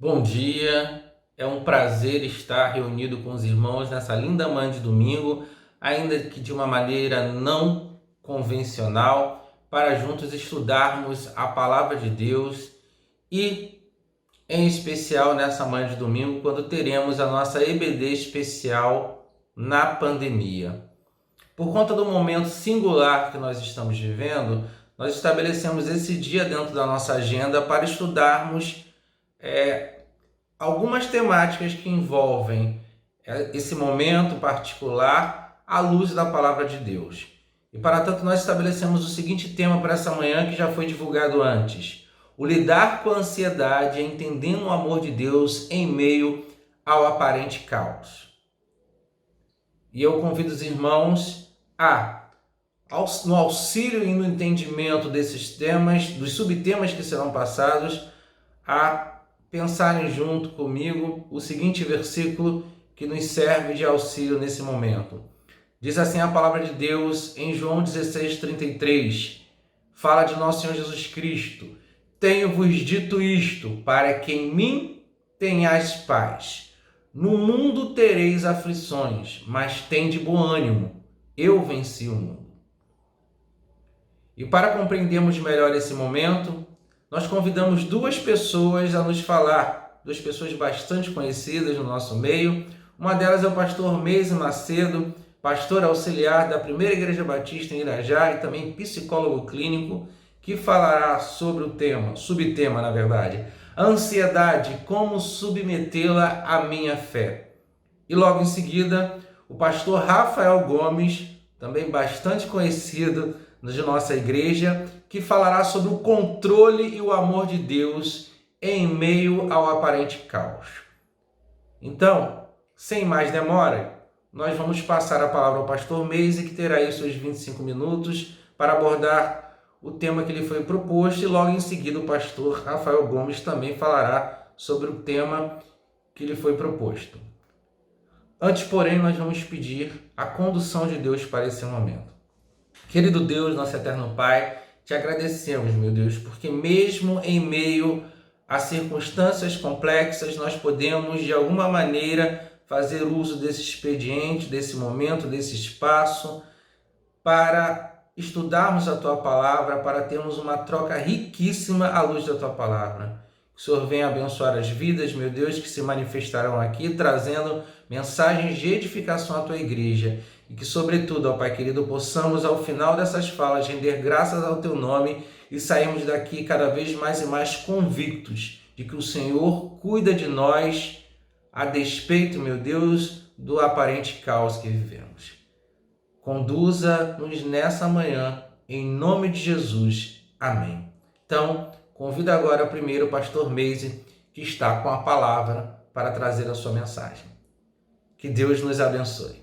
Bom dia, é um prazer estar reunido com os irmãos nessa linda manhã de domingo, ainda que de uma maneira não convencional, para juntos estudarmos a palavra de Deus e, em especial nessa manhã de domingo, quando teremos a nossa EBD especial na pandemia. Por conta do momento singular que nós estamos vivendo, nós estabelecemos esse dia dentro da nossa agenda para estudarmos algumas temáticas que envolvem esse momento particular à luz da palavra de Deus. E para tanto nós estabelecemos o seguinte tema para essa manhã que já foi divulgado antes: o lidar com a ansiedade, entendendo o amor de Deus em meio ao aparente caos. E eu convido os irmãos no auxílio e no entendimento desses temas, dos subtemas que serão passados, a pensarem junto comigo o seguinte versículo que nos serve de auxílio nesse momento. Diz assim a palavra de Deus em João 16:33. Fala de nosso Senhor Jesus Cristo. Tenho-vos dito isto, para que em mim tenhais paz. No mundo tereis aflições, mas tende bom ânimo. Eu venci o mundo. E para compreendermos melhor esse momento, nós convidamos duas pessoas a nos falar, duas pessoas bastante conhecidas no nosso meio. Uma delas é o pastor Meise Macedo, pastor auxiliar da Primeira Igreja Batista em Irajá e também psicólogo clínico, que falará sobre o subtema, a ansiedade, como submetê-la à minha fé. E logo em seguida, o pastor Rafael Gomes, também bastante conhecido de nossa igreja, que falará sobre o controle e o amor de Deus em meio ao aparente caos. Então, sem mais demora, nós vamos passar a palavra ao pastor Meise, que terá aí seus 25 minutos para abordar o tema que lhe foi proposto, e logo em seguida o pastor Rafael Gomes também falará sobre o tema que lhe foi proposto. Antes, porém, nós vamos pedir a condução de Deus para esse momento. Querido Deus, nosso eterno Pai, te agradecemos, meu Deus, porque mesmo em meio a circunstâncias complexas, nós podemos, de alguma maneira, fazer uso desse expediente, desse momento, desse espaço, para estudarmos a Tua Palavra, para termos uma troca riquíssima à luz da Tua Palavra. Que o Senhor venha abençoar as vidas, meu Deus, que se manifestarão aqui, trazendo mensagens de edificação à Tua igreja. E que, sobretudo, ó Pai querido, possamos, ao final dessas falas, render graças ao Teu nome e sairmos daqui cada vez mais e mais convictos de que o Senhor cuida de nós, a despeito, meu Deus, do aparente caos que vivemos. Conduza-nos nessa manhã, em nome de Jesus. Amém. Então, convido agora primeiro o pastor Meise, que está com a palavra para trazer a sua mensagem. Que Deus nos abençoe.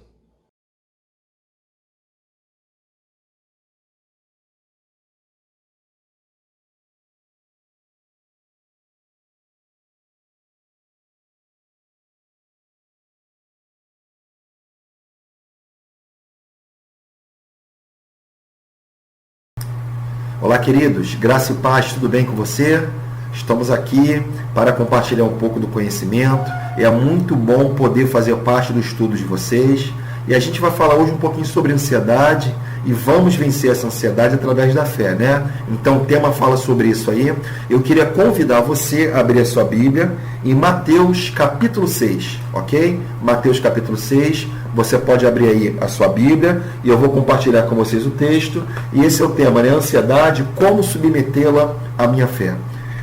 Olá, queridos, graça e paz, tudo bem com você? Estamos aqui para compartilhar um pouco do conhecimento. É muito bom poder fazer parte do estudo de vocês. E a gente vai falar hoje um pouquinho sobre ansiedade e vamos vencer essa ansiedade através da fé, né? Então o tema fala sobre isso aí. Eu queria convidar você a abrir a sua Bíblia em Mateus capítulo 6, ok? Mateus capítulo 6. Você pode abrir aí a sua Bíblia e eu vou compartilhar com vocês o texto. E esse é o tema, né? Ansiedade, como submetê-la à minha fé.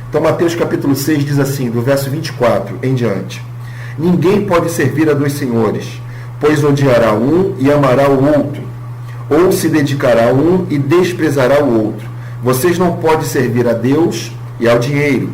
Então, Mateus capítulo 6 diz assim, do verso 24 em diante: Ninguém pode servir a dois senhores, pois odiará um e amará o outro, ou se dedicará a um e desprezará o outro. Vocês não podem servir a Deus e ao dinheiro.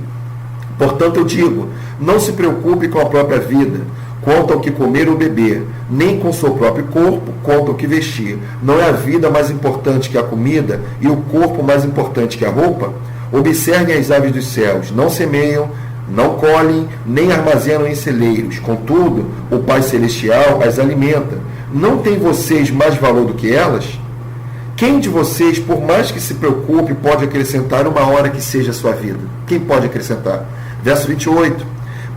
Portanto, eu digo, não se preocupe com a própria vida, quanto ao que comer ou beber, nem com seu próprio corpo, quanto ao que vestir. Não é a vida mais importante que a comida e o corpo mais importante que a roupa? Observem as aves dos céus, não semeiam, não colhem, nem armazenam em celeiros. Contudo, o Pai Celestial as alimenta. Não têm vocês mais valor do que elas? Quem de vocês, por mais que se preocupe, pode acrescentar uma hora que seja a sua vida? Quem pode acrescentar? Verso 28.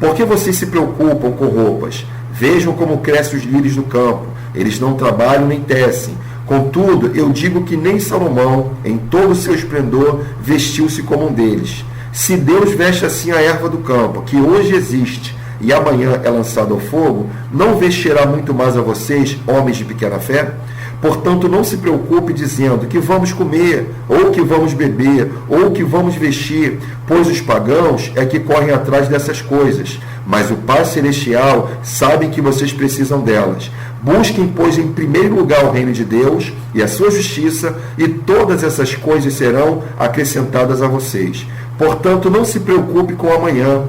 Por que vocês se preocupam com roupas? Vejam como crescem os lírios do campo. Eles não trabalham nem tecem. Contudo, eu digo que nem Salomão, em todo o seu esplendor, vestiu-se como um deles. Se Deus veste assim a erva do campo, que hoje existe e amanhã é lançada ao fogo, não vestirá muito mais a vocês, homens de pequena fé? Portanto, não se preocupe dizendo que vamos comer, ou que vamos beber, ou que vamos vestir, pois os pagãos é que correm atrás dessas coisas. Mas o Pai Celestial sabe que vocês precisam delas. Busquem, pois, em primeiro lugar o reino de Deus e a sua justiça, e todas essas coisas serão acrescentadas a vocês. Portanto, não se preocupe com o amanhã,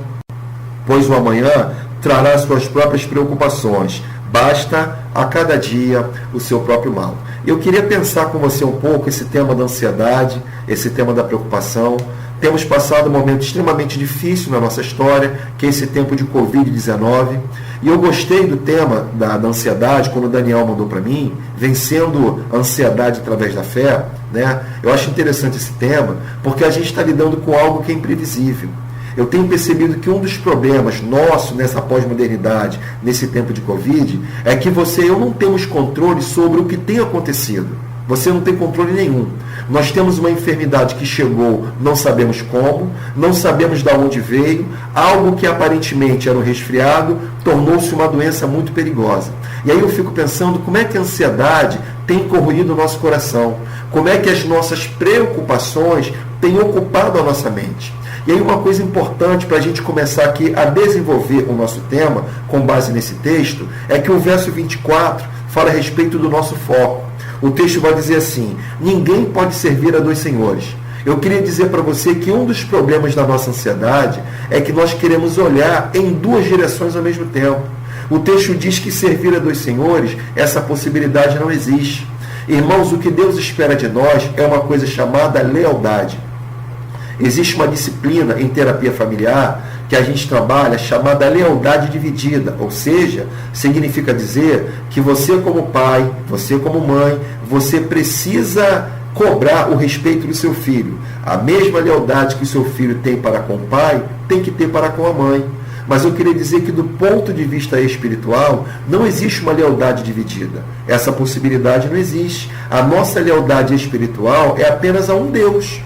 pois o amanhã trará suas próprias preocupações. Basta a cada dia o seu próprio mal. Eu queria pensar com você um pouco esse tema da ansiedade, esse tema da preocupação. Temos passado um momento extremamente difícil na nossa história, que é esse tempo de Covid-19. E eu gostei do tema da ansiedade, quando o Daniel mandou para mim, vencendo a ansiedade através da fé, né? Eu acho interessante esse tema, porque a gente está lidando com algo que é imprevisível. Eu tenho percebido que um dos problemas nossos nessa pós-modernidade, nesse tempo de Covid, é que você e eu não temos controle sobre o que tem acontecido. Você não tem controle nenhum. Nós temos uma enfermidade que chegou, não sabemos como, não sabemos de onde veio, algo que aparentemente era um resfriado, tornou-se uma doença muito perigosa. E aí eu fico pensando como é que a ansiedade tem corroído o nosso coração, como é que as nossas preocupações têm ocupado a nossa mente. E aí uma coisa importante para a gente começar aqui a desenvolver o nosso tema, com base nesse texto, é que o verso 24 fala a respeito do nosso foco. O texto vai dizer assim: ninguém pode servir a dois senhores. Eu queria dizer para você que um dos problemas da nossa ansiedade é que nós queremos olhar em duas direções ao mesmo tempo. O texto diz que servir a dois senhores, essa possibilidade não existe. Irmãos, o que Deus espera de nós é uma coisa chamada lealdade. Existe uma disciplina em terapia familiar que a gente trabalha chamada lealdade dividida, ou seja, significa dizer que você como pai, você como mãe, você precisa cobrar o respeito do seu filho. A mesma lealdade que o seu filho tem para com o pai, tem que ter para com a mãe. Mas eu queria dizer que do ponto de vista espiritual, não existe uma lealdade dividida. Essa possibilidade não existe. A nossa lealdade espiritual é apenas a um Deus.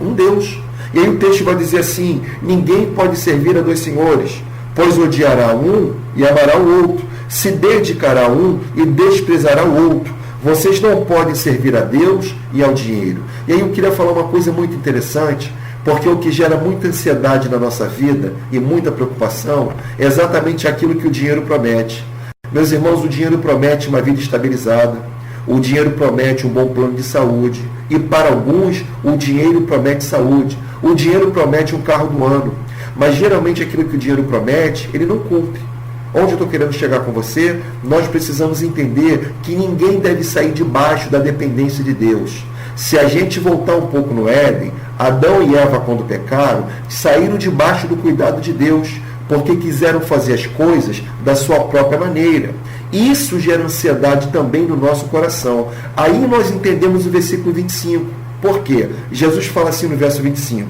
Um Deus. E aí o texto vai dizer assim: ninguém pode servir a dois senhores, pois odiará um e amará o outro, se dedicará a um e desprezará o outro. Vocês não podem servir a Deus e ao dinheiro. E aí eu queria falar uma coisa muito interessante, porque o que gera muita ansiedade na nossa vida e muita preocupação é exatamente aquilo que o dinheiro promete. Meus irmãos, o dinheiro promete uma vida estabilizada. O dinheiro promete um bom plano de saúde. E para alguns, o dinheiro promete saúde. O dinheiro promete um carro do ano. Mas geralmente aquilo que o dinheiro promete, ele não cumpre. Onde eu estou querendo chegar com você, nós precisamos entender que ninguém deve sair debaixo da dependência de Deus. Se a gente voltar um pouco no Éden, Adão e Eva, quando pecaram, saíram debaixo do cuidado de Deus, porque quiseram fazer as coisas da sua própria maneira. Isso gera ansiedade também no nosso coração. Aí nós entendemos o versículo 25. Por quê? Jesus fala assim no verso 25.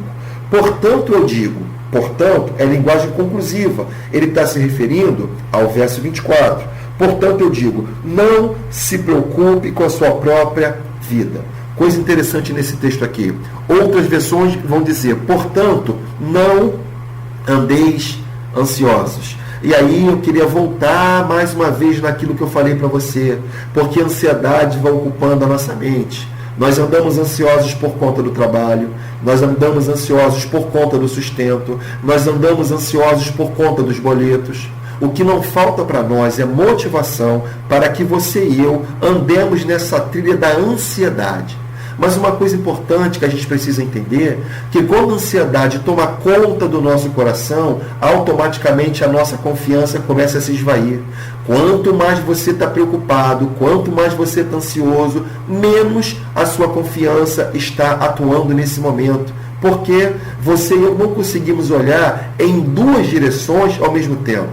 Portanto, eu digo. Portanto, é linguagem conclusiva. Ele está se referindo ao verso 24. Portanto, eu digo, não se preocupe com a sua própria vida. Coisa interessante nesse texto aqui. Outras versões vão dizer, portanto, não andeis ansiosos. E aí eu queria voltar mais uma vez naquilo que eu falei para você, porque a ansiedade vai ocupando a nossa mente. Nós andamos ansiosos por conta do trabalho, nós andamos ansiosos por conta do sustento, nós andamos ansiosos por conta dos boletos. O que não falta para nós é motivação para que você e eu andemos nessa trilha da ansiedade. Mas uma coisa importante que a gente precisa entender, que quando a ansiedade toma conta do nosso coração, automaticamente a nossa confiança começa a se esvair. Quanto mais você está preocupado, quanto mais você está ansioso, menos a sua confiança está atuando nesse momento. Porque você e eu não conseguimos olhar em duas direções ao mesmo tempo.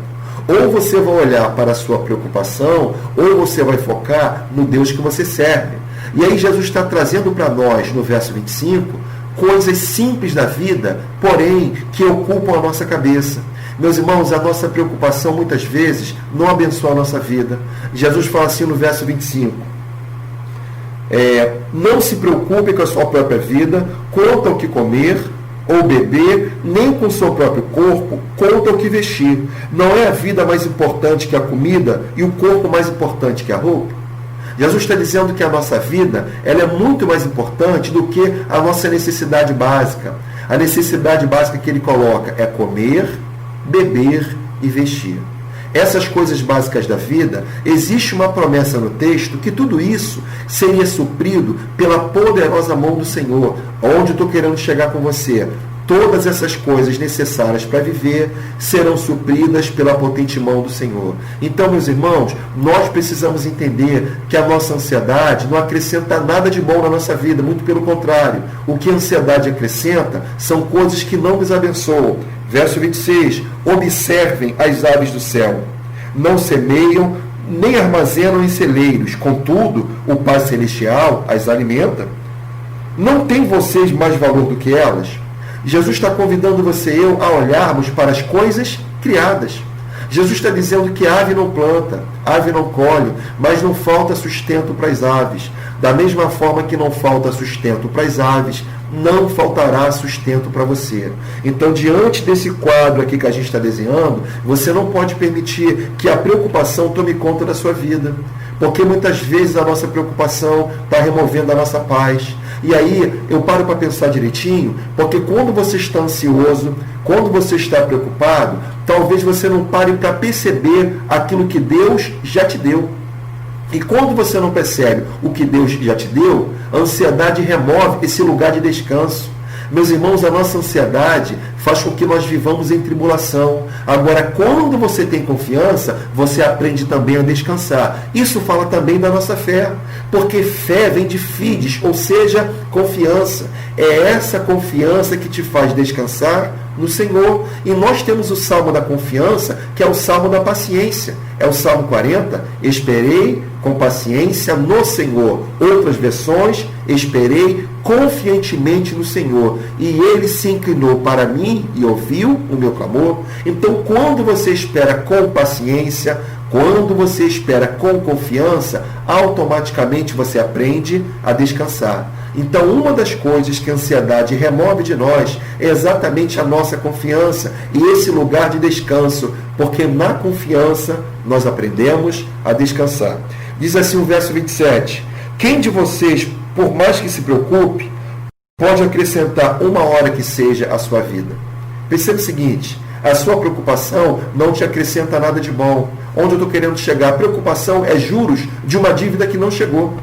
Ou você vai olhar para a sua preocupação, ou você vai focar no Deus que você serve. E aí Jesus está trazendo para nós, no verso 25, coisas simples da vida, porém, que ocupam a nossa cabeça. Meus irmãos, a nossa preocupação muitas vezes não abençoa a nossa vida. Jesus fala assim no verso 25. Não se preocupe com a sua própria vida, quanto ao que comer ou beber, nem com o seu próprio corpo, quanto ao que vestir. Não é a vida mais importante que a comida e o corpo mais importante que a roupa? Jesus está dizendo que a nossa vida ela é muito mais importante do que a nossa necessidade básica. A necessidade básica que ele coloca é comer, beber e vestir. Essas coisas básicas da vida, existe uma promessa no texto que tudo isso seria suprido pela poderosa mão do Senhor. Onde eu estou querendo chegar com você? Todas essas coisas necessárias para viver serão supridas pela potente mão do Senhor. Então, meus irmãos, nós precisamos entender que a nossa ansiedade não acrescenta nada de bom na nossa vida, muito pelo contrário. O que a ansiedade acrescenta são coisas que não nos abençoam. Verso 26, observem as aves do céu, não semeiam, nem armazenam em celeiros, contudo, o Pai Celestial as alimenta. Não tem vocês mais valor do que elas? Jesus está convidando você e eu a olharmos para as coisas criadas. Jesus está dizendo que a ave não planta, a ave não colhe, mas não falta sustento para as aves. Da mesma forma que não falta sustento para as aves, não faltará sustento para você. Então, diante desse quadro aqui que a gente está desenhando, você não pode permitir que a preocupação tome conta da sua vida. Porque muitas vezes a nossa preocupação está removendo a nossa paz. E aí eu paro para pensar direitinho, porque quando você está ansioso, quando você está preocupado, talvez você não pare para perceber aquilo que Deus já te deu. E quando você não percebe o que Deus já te deu, a ansiedade remove esse lugar de descanso. Meus irmãos, a nossa ansiedade faz com que nós vivamos em tribulação. Agora, quando você tem confiança, você aprende também a descansar. Isso fala também da nossa fé. Porque fé vem de fides, ou seja, confiança. É essa confiança que te faz descansar no Senhor. E nós temos o Salmo da confiança, que é o Salmo da paciência. É o Salmo 40, esperei com paciência no Senhor. Outras versões, esperei confiantemente no Senhor, e Ele se inclinou para mim e ouviu o meu clamor. Então, quando você espera com paciência, quando você espera com confiança, automaticamente você aprende a descansar. Então, uma das coisas que a ansiedade remove de nós é exatamente a nossa confiança e esse lugar de descanso, porque na confiança nós aprendemos a descansar. Diz assim o verso 27, quem de vocês, por mais que se preocupe, pode acrescentar uma hora que seja à sua vida? Perceba o seguinte, a sua preocupação não te acrescenta nada de bom. Onde eu estou querendo chegar? A preocupação é juros de uma dívida que não chegou.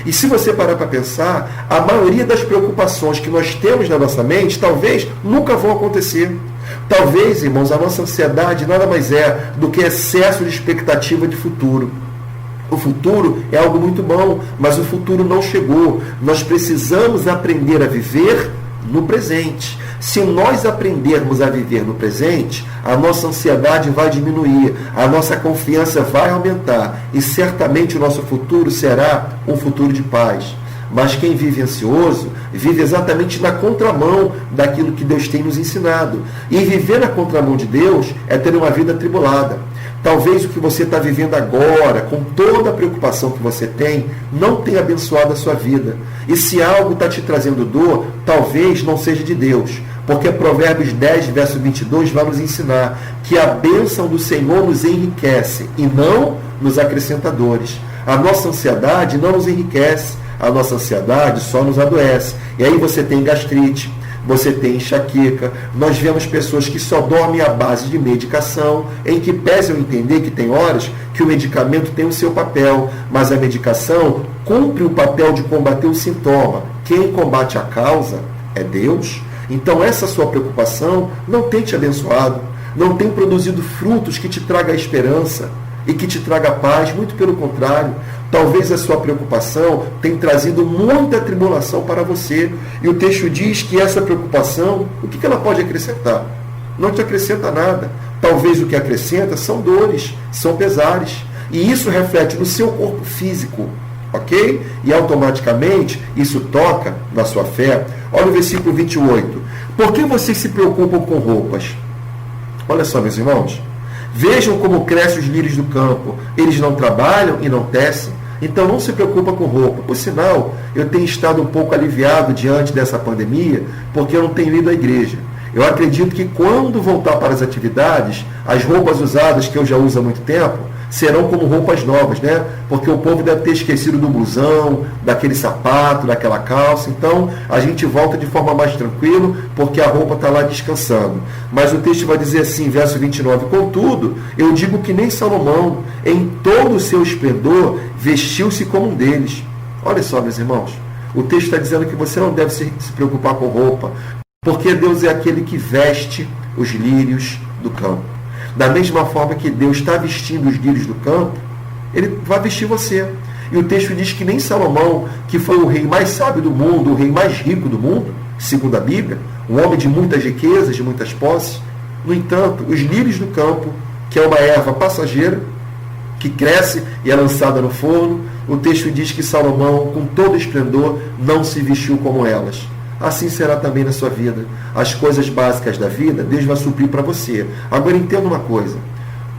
E se você parar para pensar, a maioria das preocupações que nós temos na nossa mente, talvez nunca vão acontecer. Talvez, irmãos, a nossa ansiedade nada mais é do que excesso de expectativa de futuro. O futuro é algo muito bom, mas o futuro não chegou. Nós precisamos aprender a viver no presente. Se nós aprendermos a viver no presente, a nossa ansiedade vai diminuir, a nossa confiança vai aumentar e certamente o nosso futuro será um futuro de paz. Mas quem vive ansioso, vive exatamente na contramão daquilo que Deus tem nos ensinado. E viver na contramão de Deus é ter uma vida atribulada. Talvez o que você está vivendo agora, com toda a preocupação que você tem, não tenha abençoado a sua vida. E se algo está te trazendo dor, talvez não seja de Deus. Porque Provérbios 10, verso 22, vai nos ensinar que a bênção do Senhor nos enriquece e não nos acrescenta dores. A nossa ansiedade não nos enriquece, a nossa ansiedade só nos adoece. E aí você tem gastrite, você tem enxaqueca. Nós vemos pessoas que só dormem à base de medicação, em que pese eu entender que tem horas que o medicamento tem o seu papel, mas a medicação cumpre o papel de combater o sintoma. Quem combate a causa é Deus. Então essa sua preocupação não tem te abençoado, não tem produzido frutos que te traga esperança e que te traga paz, muito pelo contrário. Talvez a sua preocupação tenha trazido muita tribulação para você. E o texto diz que essa preocupação, o que ela pode acrescentar? Não te acrescenta nada. Talvez o que acrescenta são dores, são pesares. E isso reflete no seu corpo físico, ok? E automaticamente isso toca na sua fé. Olha o versículo 28. Por que vocês se preocupam com roupas? Olha só, meus irmãos. Vejam como crescem os lírios do campo. Eles não trabalham e não tecem. Então não se preocupa com roupa. Por sinal, eu tenho estado um pouco aliviado diante dessa pandemia, porque eu não tenho ido à igreja. Eu acredito que quando voltar para as atividades, as roupas usadas, que eu já uso há muito tempo, serão como roupas novas, né? Porque o povo deve ter esquecido do blusão, daquele sapato, daquela calça. Então, a gente volta de forma mais tranquila, porque a roupa está lá descansando. Mas o texto vai dizer assim, verso 29, contudo, eu digo que nem Salomão, em todo o seu esplendor, vestiu-se como um deles. Olha só, meus irmãos, o texto está dizendo que você não deve se preocupar com roupa, porque Deus é aquele que veste os lírios do campo. Da mesma forma que Deus está vestindo os lírios do campo, Ele vai vestir você. E o texto diz que nem Salomão, que foi o rei mais sábio do mundo, o rei mais rico do mundo, segundo a Bíblia, um homem de muitas riquezas, de muitas posses, no entanto, os lírios do campo, que é uma erva passageira, que cresce e é lançada no forno, o texto diz que Salomão, com todo esplendor, não se vestiu como elas. Assim será também na sua vida. As coisas básicas da vida, Deus vai suprir para você. Agora entenda uma coisa.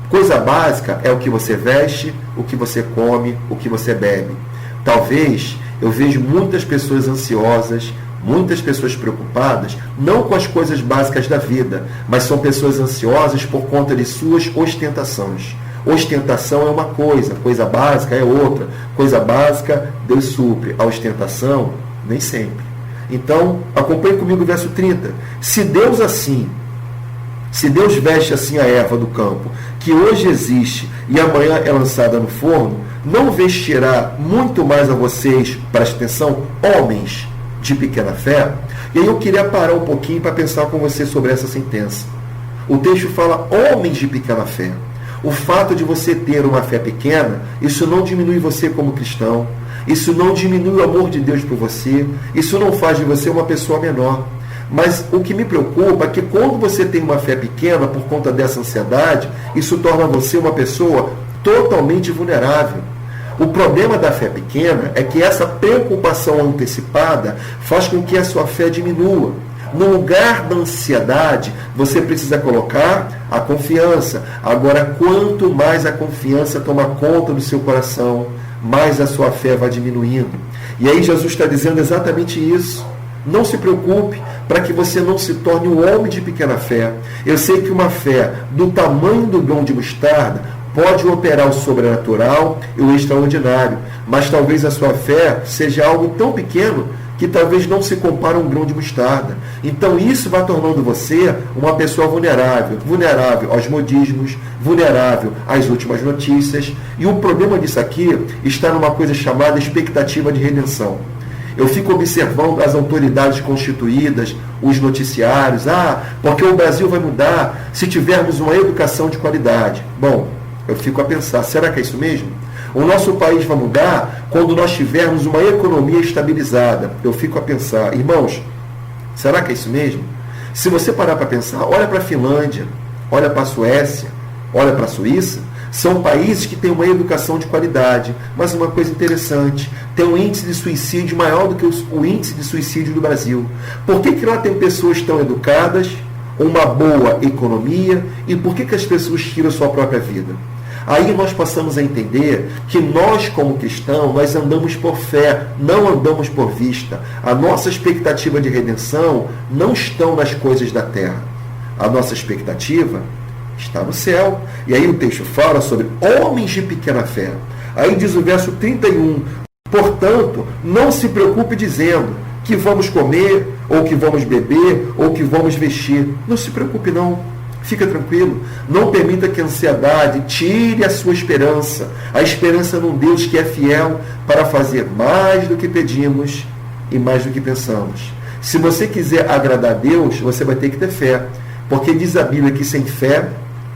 Coisa básica é o que você veste, o que você come, o que você bebe. Talvez eu vejo muitas pessoas ansiosas, muitas pessoas preocupadas, não com as coisas básicas da vida, mas são pessoas ansiosas por conta de suas ostentações. Ostentação é uma coisa básica é outra. Coisa básica, Deus supre. A ostentação, nem sempre. Então, acompanhe comigo o verso 30. Se Deus veste assim a erva do campo, que hoje existe e amanhã é lançada no forno, não vestirá muito mais a vocês, preste atenção, homens de pequena fé? E aí eu queria parar um pouquinho para pensar com você sobre essa sentença. O texto fala homens de pequena fé. O fato de você ter uma fé pequena, isso não diminui você como cristão. Isso não diminui o amor de Deus por você. Isso não faz de você uma pessoa menor. Mas o que me preocupa é que quando você tem uma fé pequena por conta dessa ansiedade, isso torna você uma pessoa totalmente vulnerável. O problema da fé pequena é que essa preocupação antecipada faz com que a sua fé diminua. No lugar da ansiedade, você precisa colocar a confiança. Agora, quanto mais a confiança toma conta do seu coração, mais a sua fé vai diminuindo. E aí Jesus está dizendo exatamente isso. Não se preocupe para que você não se torne um homem de pequena fé. Eu sei que uma fé do tamanho do grão de mostarda pode operar o sobrenatural e o extraordinário, mas talvez a sua fé seja algo tão pequeno que talvez não se compare a um grão de mostarda. Então isso vai tornando você uma pessoa vulnerável aos modismos, vulnerável às últimas notícias. E o problema disso aqui está numa coisa chamada expectativa de redenção. Eu fico observando as autoridades constituídas, os noticiários, porque o Brasil vai mudar se tivermos uma educação de qualidade. Bom, eu fico a pensar, será que é isso mesmo? O nosso país vai mudar quando nós tivermos uma economia estabilizada. Eu fico a pensar, irmãos, será que é isso mesmo? Se você parar para pensar, olha para a Finlândia, olha para a Suécia, olha para a Suíça, são países que têm uma educação de qualidade. Mas uma coisa interessante, tem um índice de suicídio maior do que o índice de suicídio do Brasil. Por que lá tem pessoas tão educadas, uma boa economia, e por que as pessoas tiram a sua própria vida? Aí nós passamos a entender que nós, como cristãos, nós andamos por fé, não andamos por vista. A nossa expectativa de redenção não está nas coisas da terra. A nossa expectativa está no céu. E aí o texto fala sobre homens de pequena fé. Aí diz o verso 31, portanto, não se preocupe dizendo que vamos comer, ou que vamos beber, ou que vamos vestir. Não se preocupe não. Fica tranquilo, não permita que a ansiedade tire a sua esperança, a esperança num Deus que é fiel para fazer mais do que pedimos e mais do que pensamos. Se você quiser agradar a Deus, você vai ter que ter fé, porque diz a Bíblia que sem fé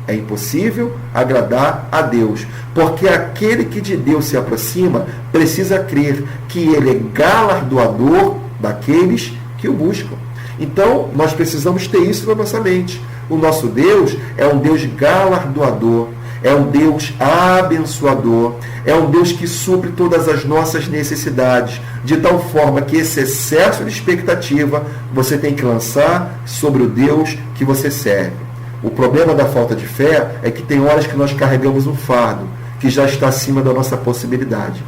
é impossível agradar a Deus, porque aquele que de Deus se aproxima precisa crer que Ele é galardoador daqueles que o buscam. Então, nós precisamos ter isso na nossa mente. O nosso Deus é um Deus galardoador, é um Deus abençoador, é um Deus que supre todas as nossas necessidades, de tal forma que esse excesso de expectativa você tem que lançar sobre o Deus que você serve. O problema da falta de fé é que tem horas que nós carregamos um fardo que já está acima da nossa possibilidade.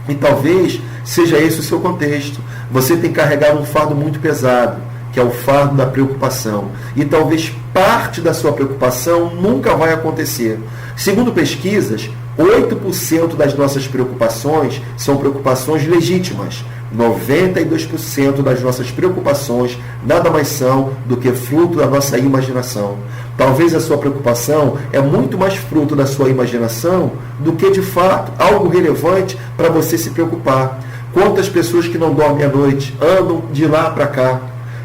E talvez seja esse o seu contexto. Você tem carregado um fardo muito pesado, que é o fardo da preocupação. E talvez parte da sua preocupação nunca vai acontecer. Segundo pesquisas, 8% das nossas preocupações são preocupações legítimas. 92% das nossas preocupações nada mais são do que fruto da nossa imaginação. Talvez a sua preocupação é muito mais fruto da sua imaginação do que, de fato, algo relevante para você se preocupar. Quantas pessoas que não dormem à noite andam de lá para cá?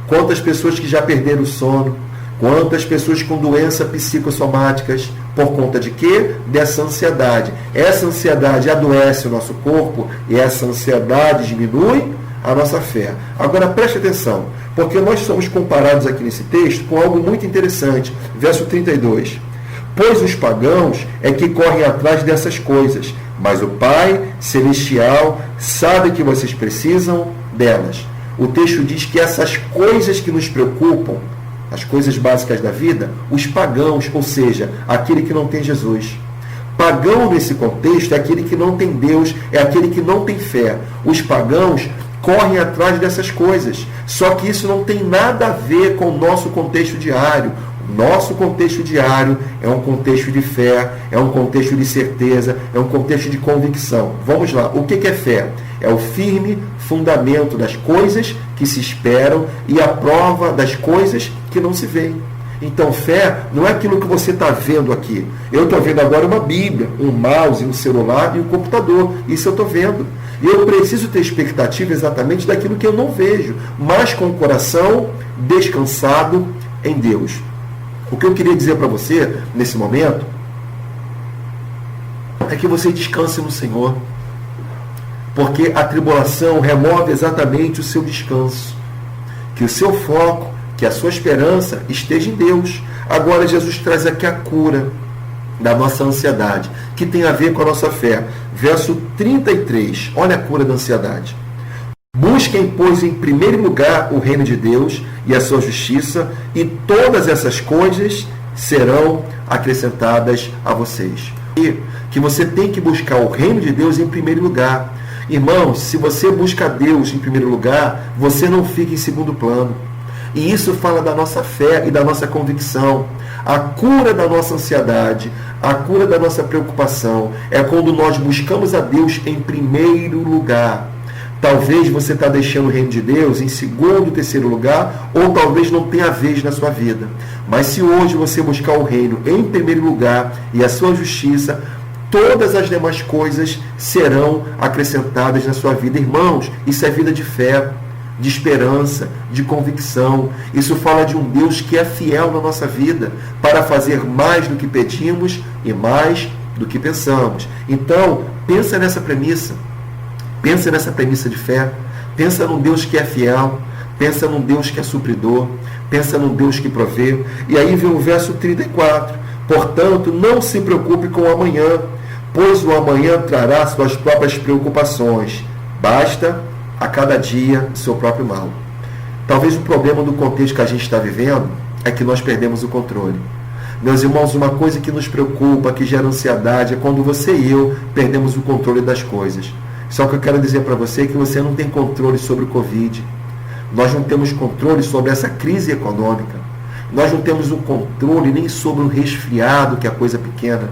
Quantas pessoas que já perderam o sono? Quantas pessoas com doenças psicossomáticas? Por conta de quê? Dessa ansiedade. Essa ansiedade adoece o nosso corpo e essa ansiedade diminui a nossa fé. Agora preste atenção, porque nós somos comparados aqui nesse texto com algo muito interessante. Verso 32. Pois os pagãos é que correm atrás dessas coisas, mas o Pai Celestial sabe que vocês precisam delas. O texto diz que essas coisas que nos preocupam, as coisas básicas da vida, os pagãos, ou seja, aquele que não tem Jesus. Pagão nesse contexto é aquele que não tem Deus, é aquele que não tem fé. Os pagãos correm atrás dessas coisas. Só que isso não tem nada a ver com o nosso contexto diário. O nosso contexto diário é um contexto de fé, é um contexto de certeza, é um contexto de convicção. Vamos lá, o que é fé? É o firme fundamento das coisas que se esperam e a prova das coisas que não se veem. Então, fé não é aquilo que você está vendo aqui. Eu estou vendo agora uma Bíblia, um mouse, um celular e um computador. Isso eu estou vendo. E eu preciso ter expectativa exatamente daquilo que eu não vejo, mas com o coração descansado em Deus. O que eu queria dizer para você, nesse momento, é que você descanse no Senhor. Porque a tribulação remove exatamente o seu descanso. Que o seu foco, que a sua esperança esteja em Deus. Agora Jesus traz aqui a cura da nossa ansiedade, que tem a ver com a nossa fé. Verso 33, olha a cura da ansiedade. Busquem, pois, em primeiro lugar o reino de Deus e a sua justiça, e todas essas coisas serão acrescentadas a vocês. E que você tem que buscar o reino de Deus em primeiro lugar. Irmãos, se você busca Deus em primeiro lugar, você não fica em segundo plano. E isso fala da nossa fé e da nossa convicção. A cura da nossa ansiedade, a cura da nossa preocupação, é quando nós buscamos a Deus em primeiro lugar. Talvez você está deixando o reino de Deus em segundo, terceiro lugar, ou talvez não tenha vez na sua vida. Mas se hoje você buscar o reino em primeiro lugar e a sua justiça, todas as demais coisas serão acrescentadas na sua vida. Irmãos, isso é vida de fé, de esperança, de convicção. Isso fala de um Deus que é fiel na nossa vida para fazer mais do que pedimos e mais do que pensamos. Então, pensa nessa premissa. Pensa nessa premissa de fé. Pensa num Deus que é fiel. Pensa num Deus que é supridor. Pensa num Deus que provê. E aí vem o verso 34. Portanto, não se preocupe com o amanhã, pois o amanhã trará suas próprias preocupações. Basta a cada dia seu próprio mal. Talvez o problema do contexto que a gente está vivendo é que nós perdemos o controle. Meus irmãos, uma coisa que nos preocupa, que gera ansiedade, é quando você e eu perdemos o controle das coisas. Só que eu quero dizer para você que você não tem controle sobre o Covid. Nós não temos controle sobre essa crise econômica. Nós não temos um controle nem sobre um resfriado, que é coisa pequena.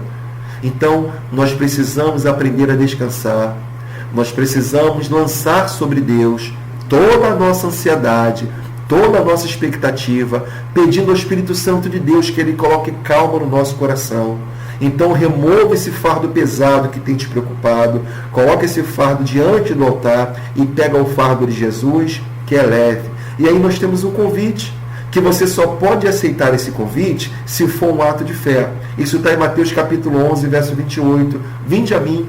Então, nós precisamos aprender a descansar. Nós precisamos lançar sobre Deus toda a nossa ansiedade, toda a nossa expectativa, pedindo ao Espírito Santo de Deus que Ele coloque calma no nosso coração. Então remova esse fardo pesado que tem te preocupado, coloca esse fardo diante do altar e pega o fardo de Jesus, que é leve. E aí nós temos um convite, que você só pode aceitar esse convite se for um ato de fé. Isso está em Mateus capítulo 11, verso 28. Vinde a mim,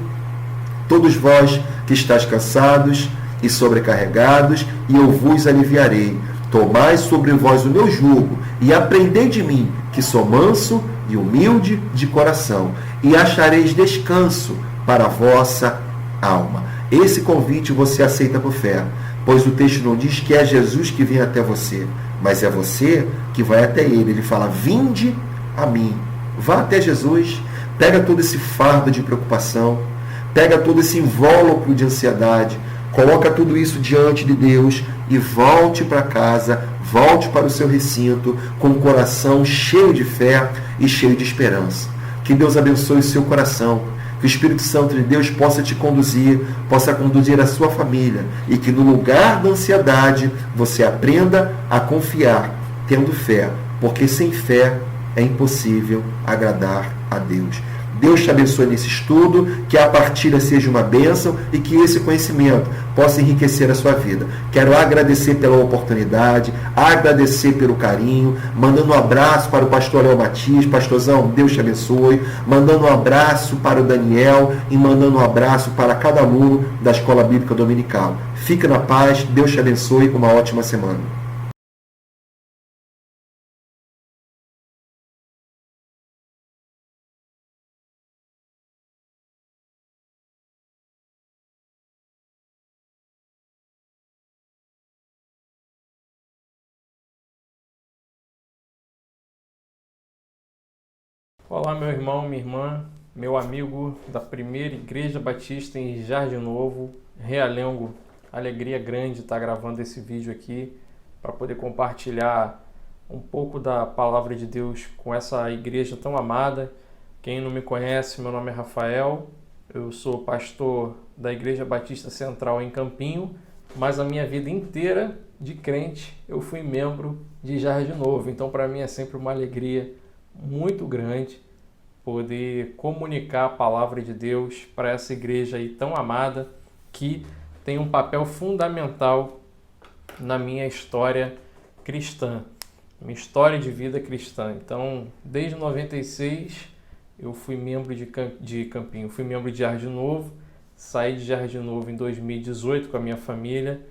todos vós que estáis cansados e sobrecarregados, e eu vos aliviarei. Tomai sobre vós o meu jugo, e aprendei de mim, que sou manso e humilde de coração, e achareis descanso para a vossa alma. Esse convite você aceita por fé, pois o texto não diz que é Jesus que vem até você, mas é você que vai até Ele. Ele fala, vinde a mim. Vá até Jesus, pega todo esse fardo de preocupação, pega todo esse invólucro de ansiedade, coloca tudo isso diante de Deus e volte para casa, volte para o seu recinto com o coração cheio de fé e cheio de esperança. Que Deus abençoe o seu coração, que o Espírito Santo de Deus possa te conduzir, possa conduzir a sua família e que no lugar da ansiedade você aprenda a confiar, tendo fé, porque sem fé é impossível agradar a Deus. Deus te abençoe nesse estudo, que a partilha seja uma bênção e que esse conhecimento possa enriquecer a sua vida. Quero agradecer pela oportunidade, agradecer pelo carinho, mandando um abraço para o pastor Léo Matias. Pastorzão, Deus te abençoe. Mandando um abraço para o Daniel e mandando um abraço para cada aluno da Escola Bíblica Dominical. Fique na paz, Deus te abençoe, uma ótima semana. Olá, meu irmão, minha irmã, meu amigo da Primeira Igreja Batista em Jardim Novo, Realengo. Alegria grande estar gravando esse vídeo aqui para poder compartilhar um pouco da palavra de Deus com essa igreja tão amada. Quem não me conhece, meu nome é Rafael, eu sou pastor da Igreja Batista Central em Campinho, mas a minha vida inteira de crente eu fui membro de Jardim Novo, então para mim é sempre uma alegria muito grande poder comunicar a palavra de Deus para essa igreja aí tão amada, que tem um papel fundamental na minha história cristã, minha história de vida cristã. Então, desde 96 eu fui membro de Campinho, fui membro de Jardim Novo, saí de Jardim Novo em 2018 com a minha família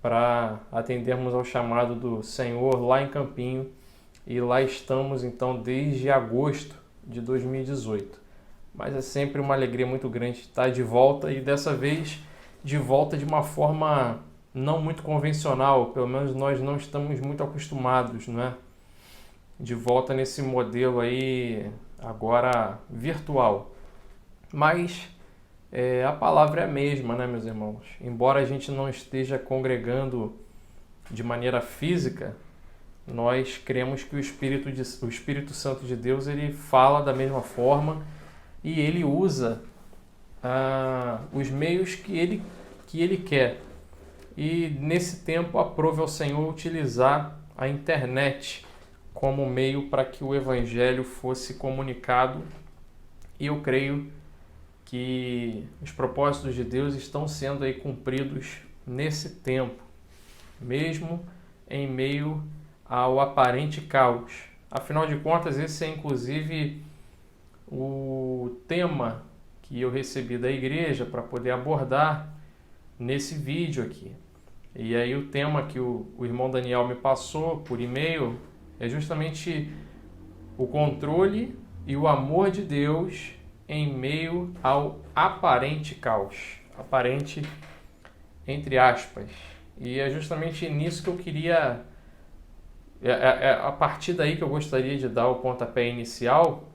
para atendermos ao chamado do Senhor lá em Campinho. E lá estamos, então, desde agosto de 2018. Mas é sempre uma alegria muito grande estar de volta e dessa vez de volta de uma forma não muito convencional, pelo menos nós não estamos muito acostumados, não é? De volta nesse modelo aí, agora virtual. Mas a palavra é a mesma, né, meus irmãos? Embora a gente não esteja congregando de maneira física, nós cremos que o Espírito Santo de Deus ele fala da mesma forma e ele usa os meios que ele quer. E nesse tempo aprove ao Senhor utilizar a internet como meio para que o Evangelho fosse comunicado. E eu creio que os propósitos de Deus estão sendo aí cumpridos nesse tempo, mesmo em meio ao aparente caos. Afinal de contas, esse é inclusive o tema que eu recebi da igreja para poder abordar nesse vídeo aqui. E aí o tema que o irmão Daniel me passou por e-mail é justamente o controle e o amor de Deus em meio ao aparente caos. Aparente entre aspas. E é justamente nisso que eu queria... a partir daí que eu gostaria de dar o pontapé inicial,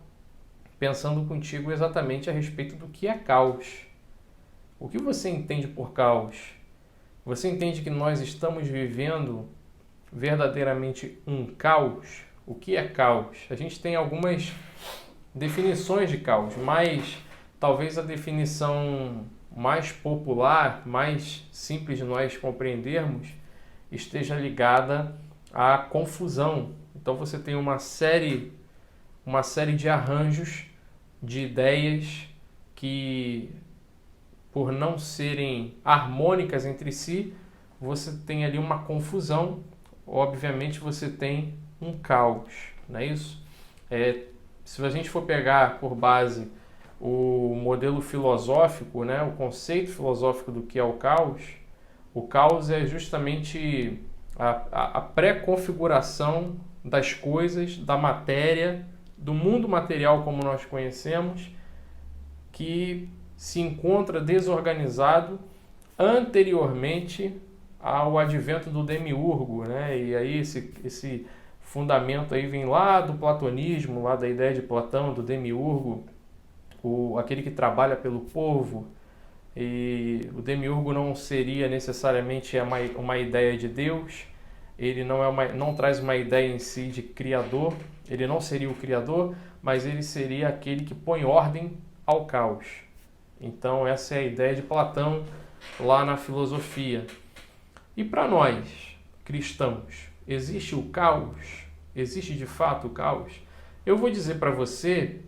pensando contigo exatamente a respeito do que é caos. O que você entende por caos? Você entende que nós estamos vivendo verdadeiramente um caos? O que é caos? A gente tem algumas definições de caos, mas talvez a definição mais popular, mais simples de nós compreendermos, esteja ligada à confusão. Então você tem uma série de arranjos, de ideias que, por não serem harmônicas entre si, você tem ali uma confusão. Obviamente você tem um caos, não é isso? Se a gente for pegar por base o modelo filosófico, né, o conceito filosófico do que é o caos é justamente a pré-configuração das coisas, da matéria, do mundo material como nós conhecemos, que se encontra desorganizado anteriormente ao advento do demiurgo, né? E aí esse fundamento aí vem lá do platonismo, lá da ideia de Platão, do demiurgo, aquele que trabalha pelo povo. E o demiurgo não seria necessariamente uma ideia de Deus, ele não traz uma ideia em si de criador, ele não seria o criador, mas ele seria aquele que põe ordem ao caos. Então essa é a ideia de Platão lá na filosofia. E para nós, cristãos, existe o caos? Existe de fato o caos? Eu vou dizer para você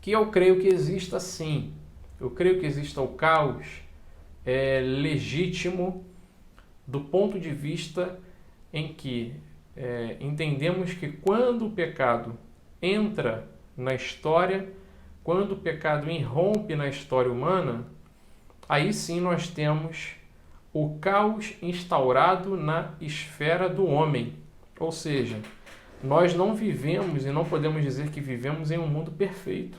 que eu creio que exista sim. Eu creio que exista o caos legítimo do ponto de vista em que entendemos que quando o pecado entra na história, quando o pecado irrompe na história humana, aí sim nós temos o caos instaurado na esfera do homem. Ou seja, nós não vivemos e não podemos dizer que vivemos em um mundo perfeito.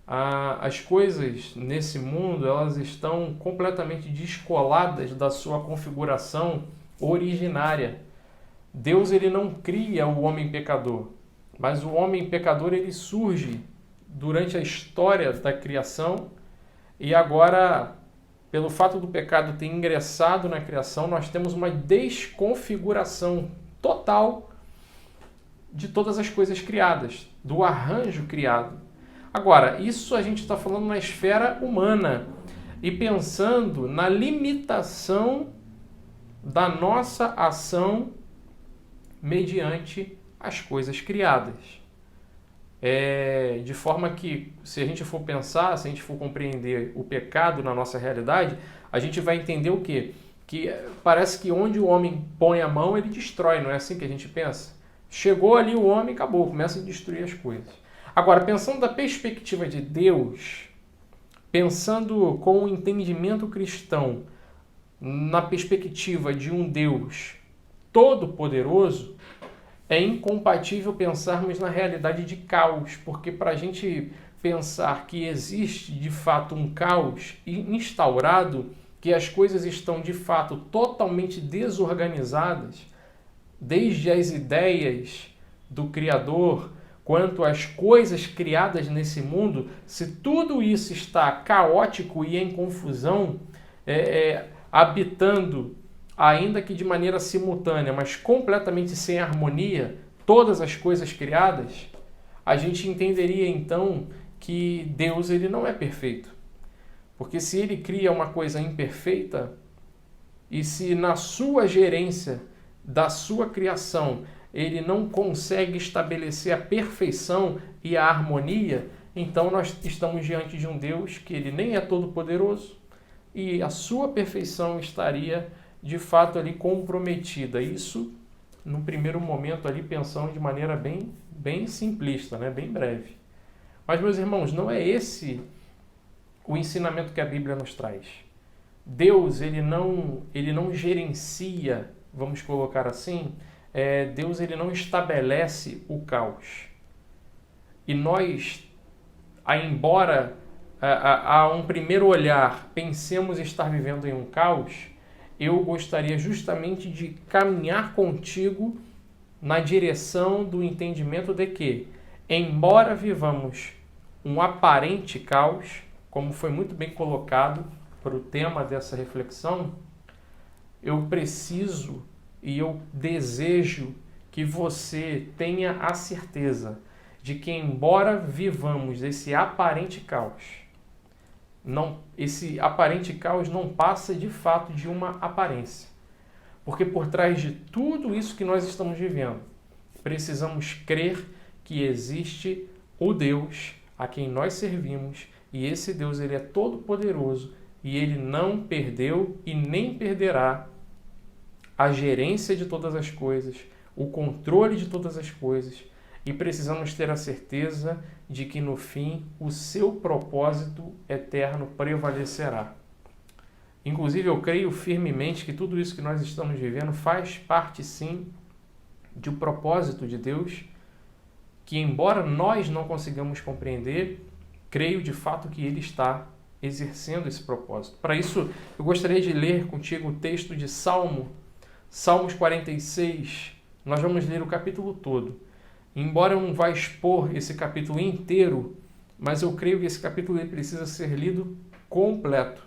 As coisas nesse mundo, elas estão completamente descoladas da sua configuração originária. Deus, ele não cria o homem pecador, mas o homem pecador, ele surge durante a história da criação, e agora, pelo fato do pecado ter ingressado na criação, nós temos uma desconfiguração total de todas as coisas criadas, do arranjo criado. Agora, isso a gente está falando na esfera humana e pensando na limitação da nossa ação mediante as coisas criadas. De forma que, se a gente for pensar, se a gente for compreender o pecado na nossa realidade, a gente vai entender o quê? Que parece que onde o homem põe a mão, ele destrói, não é assim que a gente pensa? Chegou ali o homem, acabou, começa a destruir as coisas. Agora, pensando da perspectiva de Deus, pensando com o entendimento cristão, na perspectiva de um Deus todo-poderoso, é incompatível pensarmos na realidade de caos, porque para a gente pensar que existe de fato um caos instaurado, que as coisas estão de fato totalmente desorganizadas, desde as ideias do Criador, quanto às coisas criadas nesse mundo, se tudo isso está caótico e em confusão, habitando, ainda que de maneira simultânea, mas completamente sem harmonia, todas as coisas criadas, a gente entenderia então que Deus, ele não é perfeito. Porque se ele cria uma coisa imperfeita, e se na sua gerência da sua criação ele não consegue estabelecer a perfeição e a harmonia, então nós estamos diante de um Deus que ele nem é todo-poderoso e a sua perfeição estaria de fato ali comprometida. Isso, no primeiro momento ali, pensando de maneira bem simplista, né? Bem breve. Mas, meus irmãos, não é esse o ensinamento que a Bíblia nos traz. Deus, ele não gerencia, vamos colocar assim, Deus, ele não estabelece o caos. E nós, embora a um primeiro olhar pensemos estar vivendo em um caos, eu gostaria justamente de caminhar contigo na direção do entendimento de que, embora vivamos um aparente caos, como foi muito bem colocado para o tema dessa reflexão, eu preciso e eu desejo que você tenha a certeza de que, embora vivamos esse aparente caos, esse aparente caos não passa de fato de uma aparência. Porque por trás de tudo isso que nós estamos vivendo, precisamos crer que existe o Deus a quem nós servimos, e esse Deus, ele é todo poderoso e ele não perdeu e nem perderá a gerência de todas as coisas, o controle de todas as coisas, e precisamos ter a certeza de que no fim o seu propósito eterno prevalecerá. Inclusive, eu creio firmemente que tudo isso que nós estamos vivendo faz parte, sim, de um propósito de Deus, que embora nós não consigamos compreender, creio de fato que Ele está exercendo esse propósito. Para isso, eu gostaria de ler contigo o texto de Salmos 46, nós vamos ler o capítulo todo. Embora eu não vá expor esse capítulo inteiro, mas eu creio que esse capítulo ele precisa ser lido completo.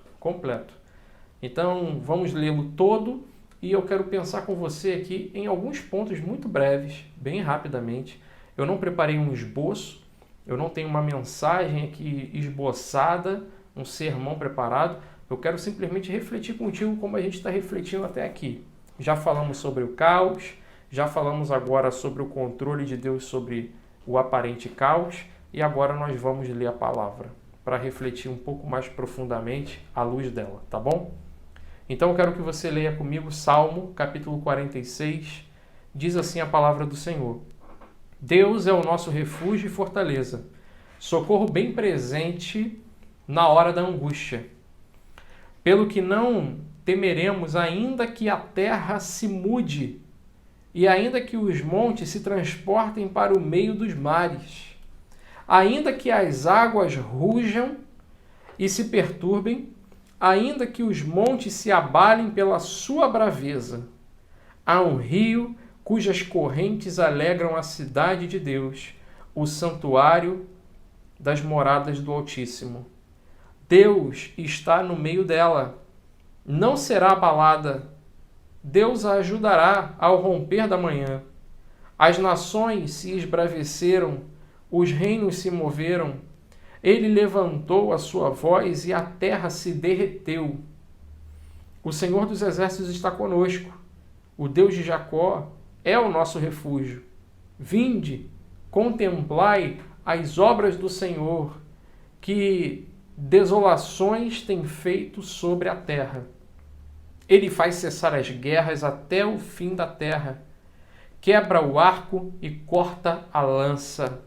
Então, vamos lê-lo todo e eu quero pensar com você aqui em alguns pontos muito breves, bem rapidamente. Eu não preparei um esboço, eu não tenho uma mensagem aqui esboçada, um sermão preparado. Eu quero simplesmente refletir contigo como a gente está refletindo até aqui. Já falamos sobre o caos, já falamos agora sobre o controle de Deus sobre o aparente caos e agora nós vamos ler a palavra para refletir um pouco mais profundamente à luz dela, tá bom? Então eu quero que você leia comigo Salmo, capítulo 46, diz assim a palavra do Senhor. Deus é o nosso refúgio e fortaleza, socorro bem presente na hora da angústia. Pelo que não temeremos, ainda que a terra se mude e ainda que os montes se transportem para o meio dos mares, ainda que as águas rujam e se perturbem, ainda que os montes se abalem pela sua braveza, há um rio cujas correntes alegram a cidade de Deus, o santuário das moradas do Altíssimo. Deus está no meio dela, não será abalada. Deus a ajudará ao romper da manhã. As nações se esbraveceram, os reinos se moveram. Ele levantou a sua voz e a terra se derreteu. O Senhor dos Exércitos está conosco. O Deus de Jacó é o nosso refúgio. Vinde, contemplai as obras do Senhor, que desolações tem feito sobre a terra. Ele faz cessar as guerras até o fim da terra. Quebra o arco e corta a lança.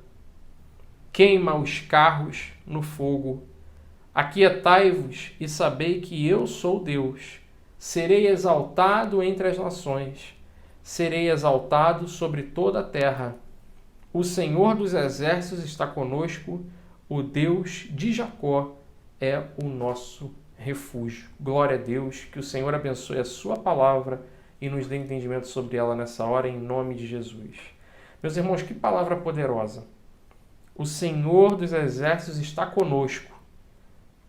Queima os carros no fogo. Aquietai-vos e sabei que eu sou Deus. Serei exaltado entre as nações. Serei exaltado sobre toda a terra. O Senhor dos Exércitos está conosco. O Deus de Jacó é o nosso refúgio. Glória a Deus, que o Senhor abençoe a sua palavra e nos dê entendimento sobre ela nessa hora, em nome de Jesus. Meus irmãos, que palavra poderosa. O Senhor dos Exércitos está conosco.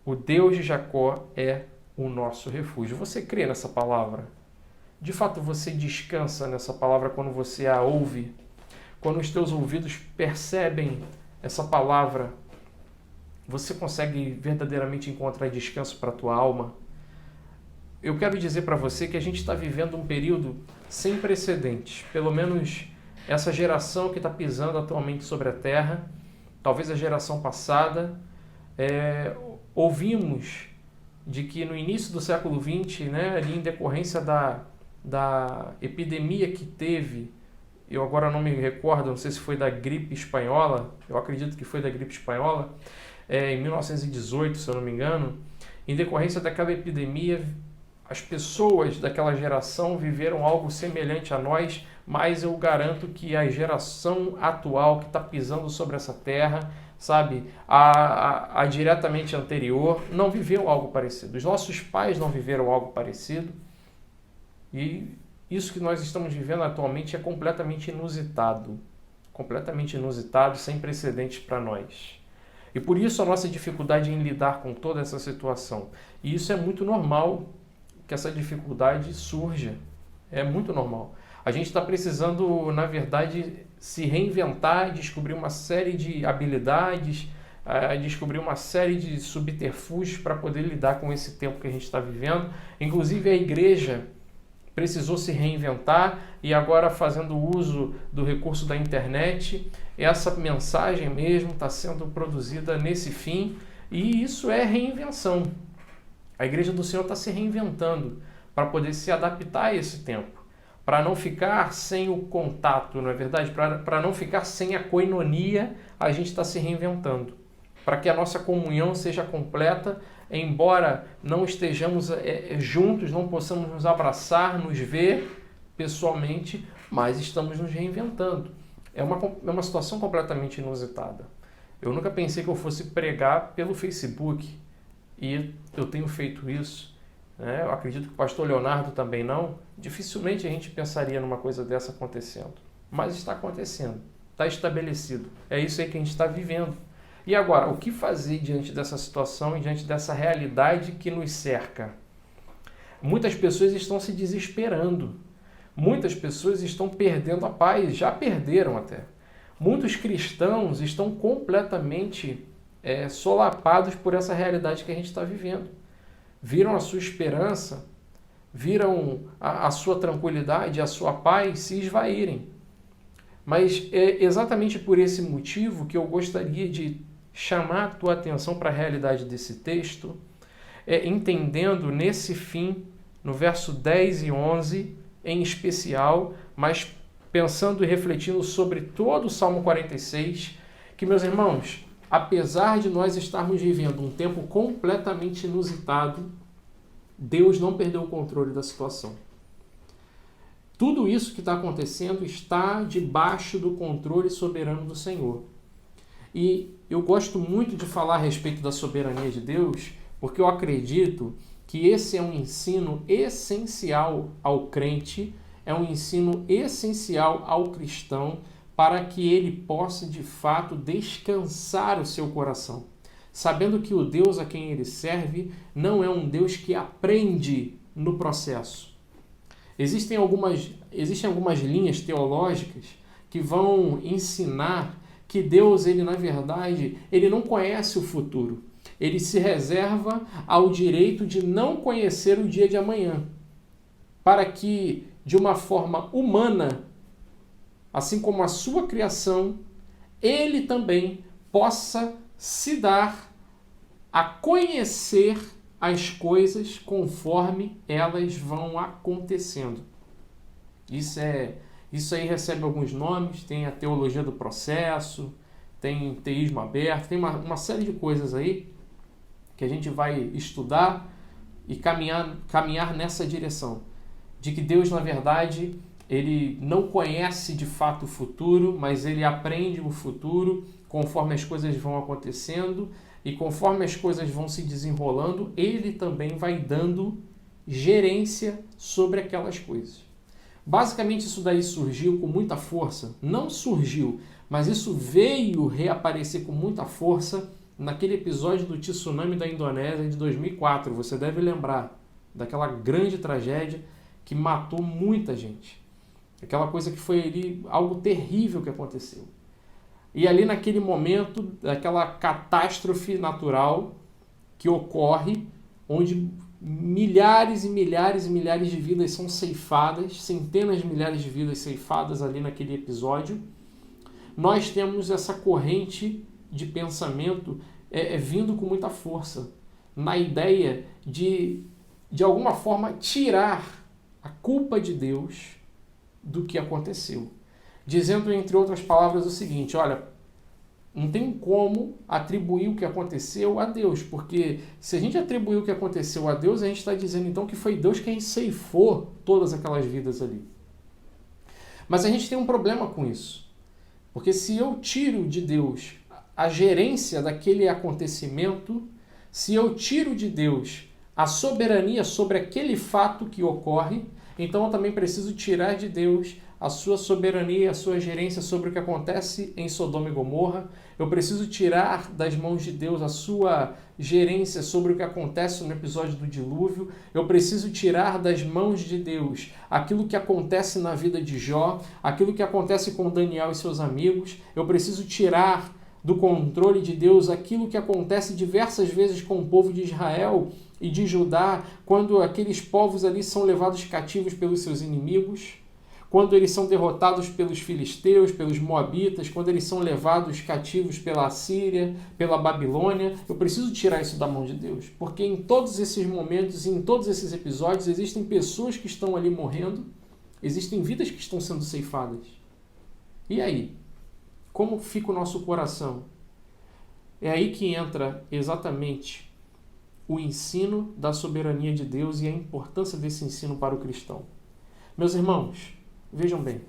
O Deus de Jacó é o nosso refúgio. Você crê nessa palavra? De fato, você descansa nessa palavra quando você a ouve? Quando os teus ouvidos percebem essa palavra, você consegue verdadeiramente encontrar descanso para a tua alma? Eu quero dizer para você que a gente está vivendo um período sem precedentes. Pelo menos essa geração que está pisando atualmente sobre a Terra, talvez a geração passada, ouvimos de que no início do século XX, ali em decorrência da epidemia que teve, eu agora não me recordo, não sei se foi da gripe espanhola, eu acredito que foi da gripe espanhola, em 1918, se eu não me engano, em decorrência daquela epidemia, as pessoas daquela geração viveram algo semelhante a nós, mas eu garanto que a geração atual que está pisando sobre essa terra, sabe, a diretamente anterior, não viveu algo parecido. Os nossos pais não viveram algo parecido e isso que nós estamos vivendo atualmente é completamente inusitado, sem precedentes para nós. E por isso a nossa dificuldade em lidar com toda essa situação. E isso é muito normal que essa dificuldade surja. É muito normal. A gente está precisando, na verdade, se reinventar, descobrir uma série de habilidades, descobrir uma série de subterfúgios para poder lidar com esse tempo que a gente está vivendo. Inclusive a igreja precisou se reinventar e agora fazendo uso do recurso da internet, essa mensagem mesmo está sendo produzida nesse fim e isso é reinvenção. A Igreja do Senhor está se reinventando para poder se adaptar a esse tempo, para não ficar sem o contato, não é verdade? Para não ficar sem a koinonia, a gente está se reinventando, para que a nossa comunhão seja completa, embora não estejamos juntos, não possamos nos abraçar, nos ver pessoalmente, mas estamos nos reinventando. É uma situação completamente inusitada. Eu nunca pensei que eu fosse pregar pelo Facebook, e eu tenho feito isso. né? Eu acredito que o pastor Leonardo também não. Dificilmente a gente pensaria numa coisa dessa acontecendo. Mas está acontecendo, está estabelecido. É isso aí que a gente está vivendo. E agora, o que fazer diante dessa situação e diante dessa realidade que nos cerca? Muitas pessoas estão se desesperando. Muitas pessoas estão perdendo a paz, já perderam até. Muitos cristãos estão completamente solapados por essa realidade que a gente está vivendo. Viram a sua esperança, viram a sua tranquilidade, a sua paz se esvaírem. Mas é exatamente por esse motivo que eu gostaria de chamar a tua atenção para a realidade desse texto, entendendo nesse fim, no verso 10 e 11 em especial, mas pensando e refletindo sobre todo o Salmo 46, que, meus irmãos, apesar de nós estarmos vivendo um tempo completamente inusitado, Deus não perdeu o controle da situação. Tudo isso que está acontecendo está debaixo do controle soberano do Senhor. E eu gosto muito de falar a respeito da soberania de Deus, porque eu acredito que esse é um ensino essencial ao crente, é um ensino essencial ao cristão, para que ele possa, de fato, descansar o seu coração, sabendo que o Deus a quem ele serve não é um Deus que aprende no processo. Existem algumas linhas teológicas que vão ensinar que Deus, ele na verdade, ele não conhece o futuro. Ele se reserva ao direito de não conhecer o dia de amanhã, para que, de uma forma humana, assim como a sua criação, ele também possa se dar a conhecer as coisas conforme elas vão acontecendo. Isso aí recebe alguns nomes, tem a teologia do processo, tem teísmo aberto, tem uma série de coisas aí que a gente vai estudar e caminhar nessa direção, de que Deus, na verdade, ele não conhece de fato o futuro, mas ele aprende o futuro conforme as coisas vão acontecendo, e conforme as coisas vão se desenrolando, ele também vai dando gerência sobre aquelas coisas. Basicamente, isso daí surgiu com muita força. Não surgiu, mas isso veio reaparecer com muita força naquele episódio do tsunami da Indonésia de 2004. Você deve lembrar daquela grande tragédia que matou muita gente. Aquela coisa que foi ali algo terrível que aconteceu. E ali naquele momento, daquela catástrofe natural que ocorre, onde milhares e milhares e milhares de vidas são ceifadas, centenas de milhares de vidas ceifadas ali naquele episódio, nós temos essa corrente de pensamento vindo com muita força, na ideia de alguma forma, tirar a culpa de Deus do que aconteceu. Dizendo, entre outras palavras, o seguinte: olha, não tem como atribuir o que aconteceu a Deus, porque se a gente atribuir o que aconteceu a Deus, a gente está dizendo então que foi Deus quem ceifou todas aquelas vidas ali. Mas a gente tem um problema com isso, porque se eu tiro de Deus a gerência daquele acontecimento, se eu tiro de Deus a soberania sobre aquele fato que ocorre, então eu também preciso tirar de Deus a sua soberania, a sua gerência sobre o que acontece em Sodoma e Gomorra. Eu preciso tirar das mãos de Deus a sua gerência sobre o que acontece no episódio do dilúvio. Eu preciso tirar das mãos de Deus aquilo que acontece na vida de Jó, aquilo que acontece com Daniel e seus amigos. Eu preciso tirar do controle de Deus aquilo que acontece diversas vezes com o povo de Israel e de Judá, quando aqueles povos ali são levados cativos pelos seus inimigos, quando eles são derrotados pelos filisteus, pelos moabitas, quando eles são levados cativos pela Assíria, pela Babilônia. Eu preciso tirar isso da mão de Deus, porque em todos esses momentos, em todos esses episódios, existem pessoas que estão ali morrendo, existem vidas que estão sendo ceifadas. E aí? Como fica o nosso coração? É aí que entra exatamente o ensino da soberania de Deus e a importância desse ensino para o cristão. Meus irmãos, vejam bem,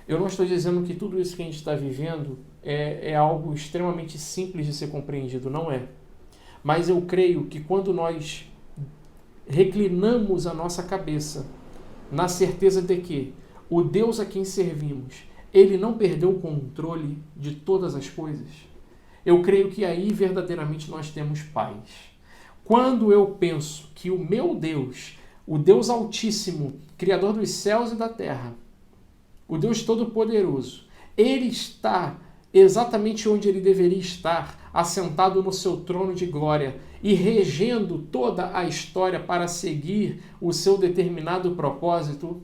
eu não estou dizendo que tudo isso que a gente está vivendo é algo extremamente simples de ser compreendido, não é. Mas eu creio que quando nós reclinamos a nossa cabeça na certeza de que o Deus a quem servimos, ele não perdeu o controle de todas as coisas, eu creio que aí verdadeiramente nós temos paz. Quando eu penso que o meu Deus, o Deus Altíssimo, Criador dos céus e da terra, o Deus Todo-Poderoso, ele está exatamente onde ele deveria estar, assentado no seu trono de glória e regendo toda a história para seguir o seu determinado propósito.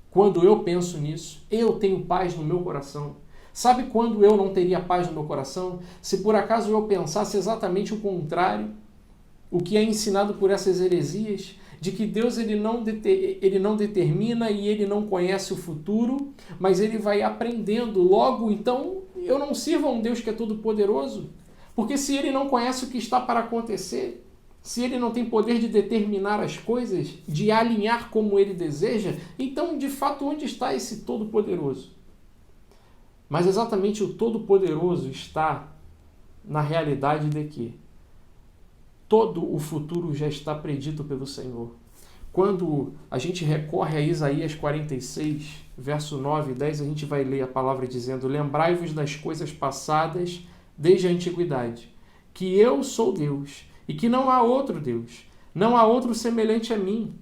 Quando eu penso nisso, eu tenho paz no meu coração. Sabe quando eu não teria paz no meu coração? Se por acaso eu pensasse exatamente o contrário, o que é ensinado por essas heresias, de que Deus ele não determina e ele não conhece o futuro, mas ele vai aprendendo. Logo, então, eu não sirvo a um Deus que é todo-poderoso, porque se ele não conhece o que está para acontecer, se ele não tem poder de determinar as coisas, de alinhar como ele deseja, então, de fato, onde está esse todo-poderoso? Mas exatamente o todo-poderoso está na realidade de que todo o futuro já está predito pelo Senhor. Quando a gente recorre a Isaías 46, verso 9 e 10, a gente vai ler a palavra dizendo: lembrai-vos das coisas passadas desde a antiguidade, que eu sou Deus e que não há outro Deus, não há outro semelhante a mim,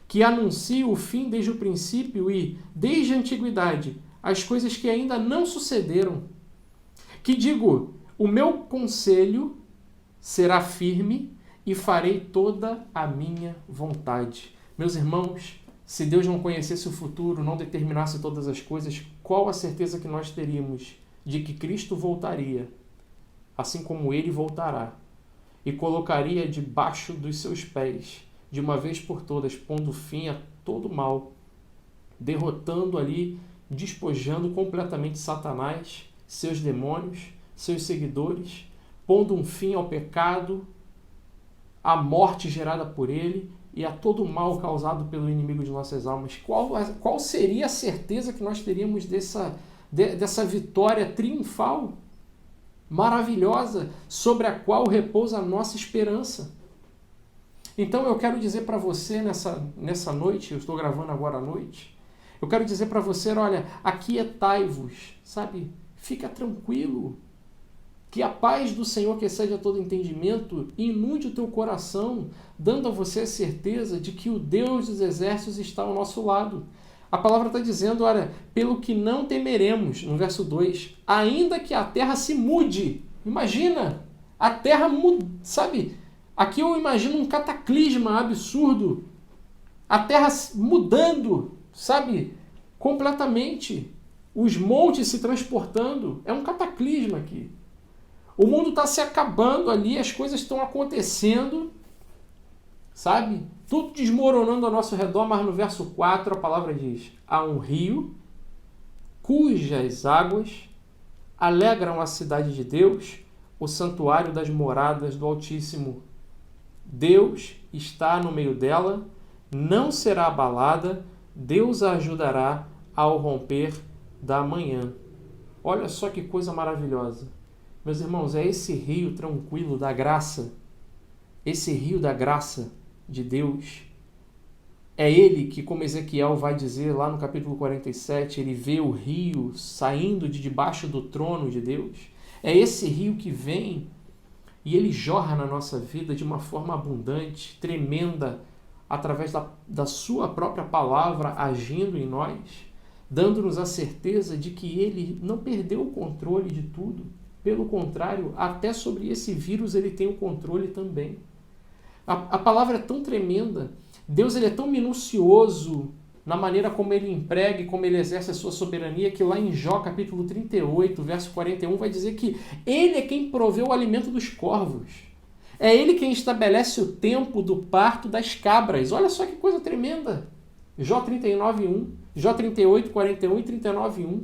que anuncio o fim desde o princípio e, desde a antiguidade, as coisas que ainda não sucederam, que digo, o meu conselho será firme e farei toda a minha vontade. Meus irmãos, se Deus não conhecesse o futuro, não determinasse todas as coisas, qual a certeza que nós teríamos de que Cristo voltaria, assim como ele voltará, e colocaria debaixo dos seus pés, de uma vez por todas, pondo fim a todo mal, derrotando ali, despojando completamente Satanás, seus demônios, seus seguidores, pondo um fim ao pecado, à morte gerada por ele e a todo o mal causado pelo inimigo de nossas almas. Qual seria a certeza que nós teríamos dessa vitória triunfal, maravilhosa, sobre a qual repousa a nossa esperança? Então eu quero dizer para você nessa noite, eu estou gravando agora à noite, eu quero dizer para você, olha, aquietai-vos, sabe? Fica tranquilo. Que a paz do Senhor, que excede a todo entendimento, inunde o teu coração, dando a você a certeza de que o Deus dos exércitos está ao nosso lado. A palavra está dizendo, olha, pelo que não temeremos, no verso 2, ainda que a terra se mude. Imagina, a terra muda, sabe? Aqui eu imagino um cataclisma absurdo. A terra mudando, sabe? Completamente. Os montes se transportando. É um cataclisma aqui. O mundo está se acabando ali, as coisas estão acontecendo, sabe? Tudo desmoronando ao nosso redor, mas no verso 4 a palavra diz: há um rio cujas águas alegram a cidade de Deus, o santuário das moradas do Altíssimo. Deus está no meio dela, não será abalada, Deus a ajudará ao romper da manhã. Olha só que coisa maravilhosa. Meus irmãos, é esse rio tranquilo da graça, esse rio da graça de Deus, é ele que, como Ezequiel vai dizer lá no capítulo 47, ele vê o rio saindo de debaixo do trono de Deus. É esse rio que vem e ele jorra na nossa vida de uma forma abundante, tremenda, através da sua própria palavra agindo em nós, dando-nos a certeza de que ele não perdeu o controle de tudo. Pelo contrário, até sobre esse vírus ele tem o controle também. A palavra é tão tremenda, Deus ele é tão minucioso na maneira como ele emprega e como ele exerce a sua soberania, que lá em Jó, capítulo 38, verso 41, vai dizer que ele é quem provê o alimento dos corvos. É ele quem estabelece o tempo do parto das cabras. Olha só que coisa tremenda. Jó 39:1, Jó 38, 41 e 39:1.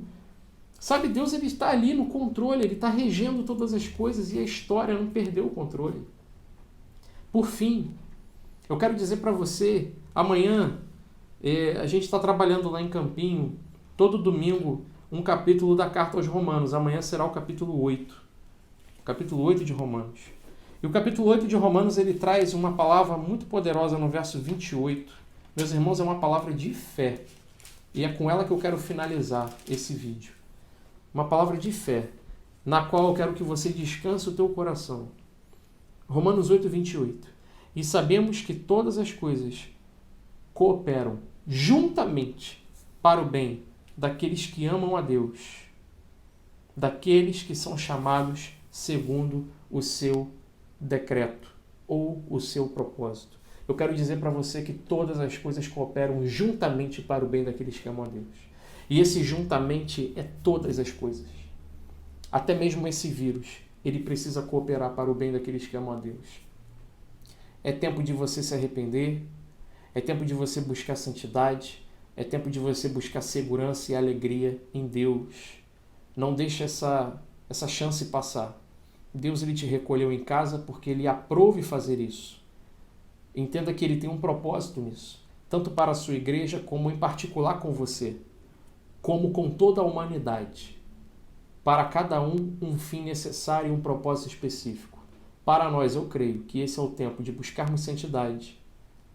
Sabe, Deus ele está ali no controle, ele está regendo todas as coisas e a história não perdeu o controle. Por fim, eu quero dizer para você, amanhã a gente está trabalhando lá em Campinho, todo domingo, um capítulo da carta aos Romanos. Amanhã será o capítulo 8. Capítulo 8 de Romanos. E o capítulo 8 de Romanos, ele traz uma palavra muito poderosa no verso 28. Meus irmãos, é uma palavra de fé. E é com ela que eu quero finalizar esse vídeo. Uma palavra de fé, na qual eu quero que você descanse o teu coração. Romanos 8, 28. E sabemos que todas as coisas cooperam juntamente para o bem daqueles que amam a Deus, daqueles que são chamados segundo o seu decreto ou o seu propósito. Eu quero dizer para você que todas as coisas cooperam juntamente para o bem daqueles que amam a Deus. E esse juntamente é todas as coisas. Até mesmo esse vírus, ele precisa cooperar para o bem daqueles que amam a Deus. É tempo de você se arrepender, é tempo de você buscar santidade, é tempo de você buscar segurança e alegria em Deus. Não deixe essa chance passar. Deus, ele te recolheu em casa porque ele aprove fazer isso. Entenda que ele tem um propósito nisso, tanto para a sua igreja como em particular com você, como com toda a humanidade. Para cada um fim necessário e um propósito específico. Para nós, eu creio que esse é o tempo de buscarmos santidade,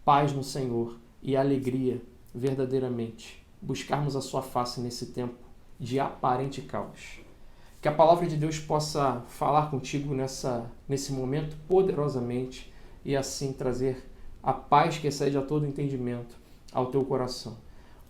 paz no Senhor e alegria verdadeiramente. Buscarmos a sua face nesse tempo de aparente caos. Que a palavra de Deus possa falar contigo nesse momento poderosamente e assim trazer a paz que excede a todo entendimento ao teu coração.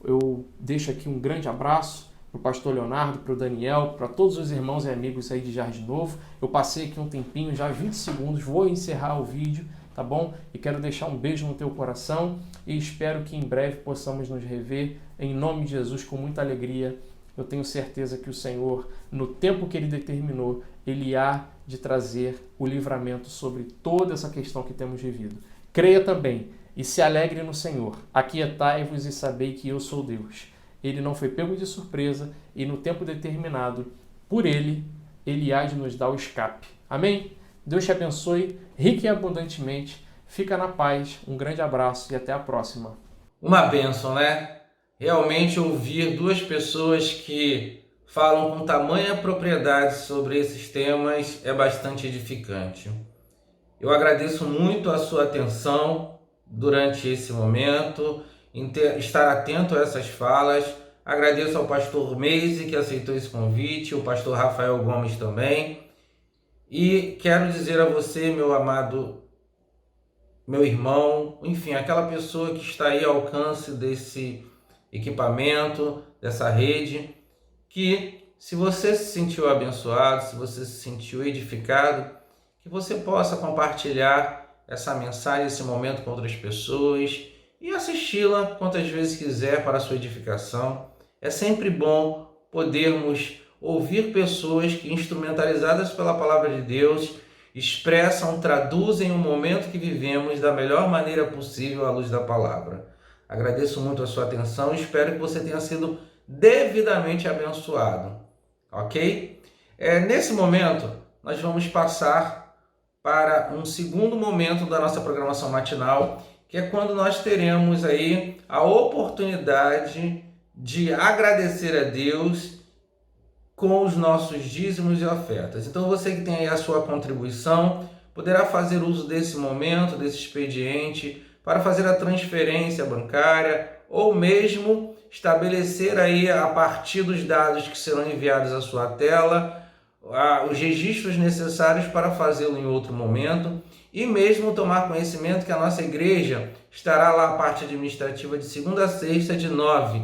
Eu deixo aqui um grande abraço para o pastor Leonardo, para o Daniel, para todos os irmãos e amigos aí de Jardim Novo. Eu passei aqui um tempinho, já 20 segundos, vou encerrar o vídeo, tá bom? E quero deixar um beijo no teu coração e espero que em breve possamos nos rever em nome de Jesus com muita alegria. Eu tenho certeza que o Senhor, no tempo que Ele determinou, Ele há de trazer o livramento sobre toda essa questão que temos vivido. Creia também e se alegre no Senhor. Aquietai-vos e sabei que eu sou Deus. Ele não foi pego de surpresa e no tempo determinado, por Ele há de nos dar o escape. Amém? Deus te abençoe rica e abundantemente. Fica na paz. Um grande abraço e até a próxima. Uma bênção, né? Realmente ouvir duas pessoas que falam com tamanha propriedade sobre esses temas é bastante edificante. Eu agradeço muito a sua atenção durante esse momento, em estar atento a essas falas. Agradeço ao pastor Meise que aceitou esse convite, o pastor Rafael Gomes também. E quero dizer a você, meu amado, meu irmão, enfim, aquela pessoa que está aí ao alcance desse equipamento, dessa rede, que se você se sentiu abençoado, se você se sentiu edificado, que você possa compartilhar essa mensagem, esse momento com outras pessoas e assisti-la quantas vezes quiser para a sua edificação. É sempre bom podermos ouvir pessoas que, instrumentalizadas pela palavra de Deus, expressam, traduzem o momento que vivemos da melhor maneira possível à luz da palavra. Agradeço muito a sua atenção e espero que você tenha sido devidamente abençoado, ok? Nesse momento, nós vamos passar para um segundo momento da nossa programação matinal, que é quando nós teremos aí a oportunidade de agradecer a Deus com os nossos dízimos e ofertas. Então você que tem aí a sua contribuição, poderá fazer uso desse momento, desse expediente, para fazer a transferência bancária ou mesmo estabelecer aí a partir dos dados que serão enviados à sua tela, os registros necessários para fazê-lo em outro momento e mesmo tomar conhecimento que a nossa igreja estará lá a parte administrativa de segunda a sexta de 9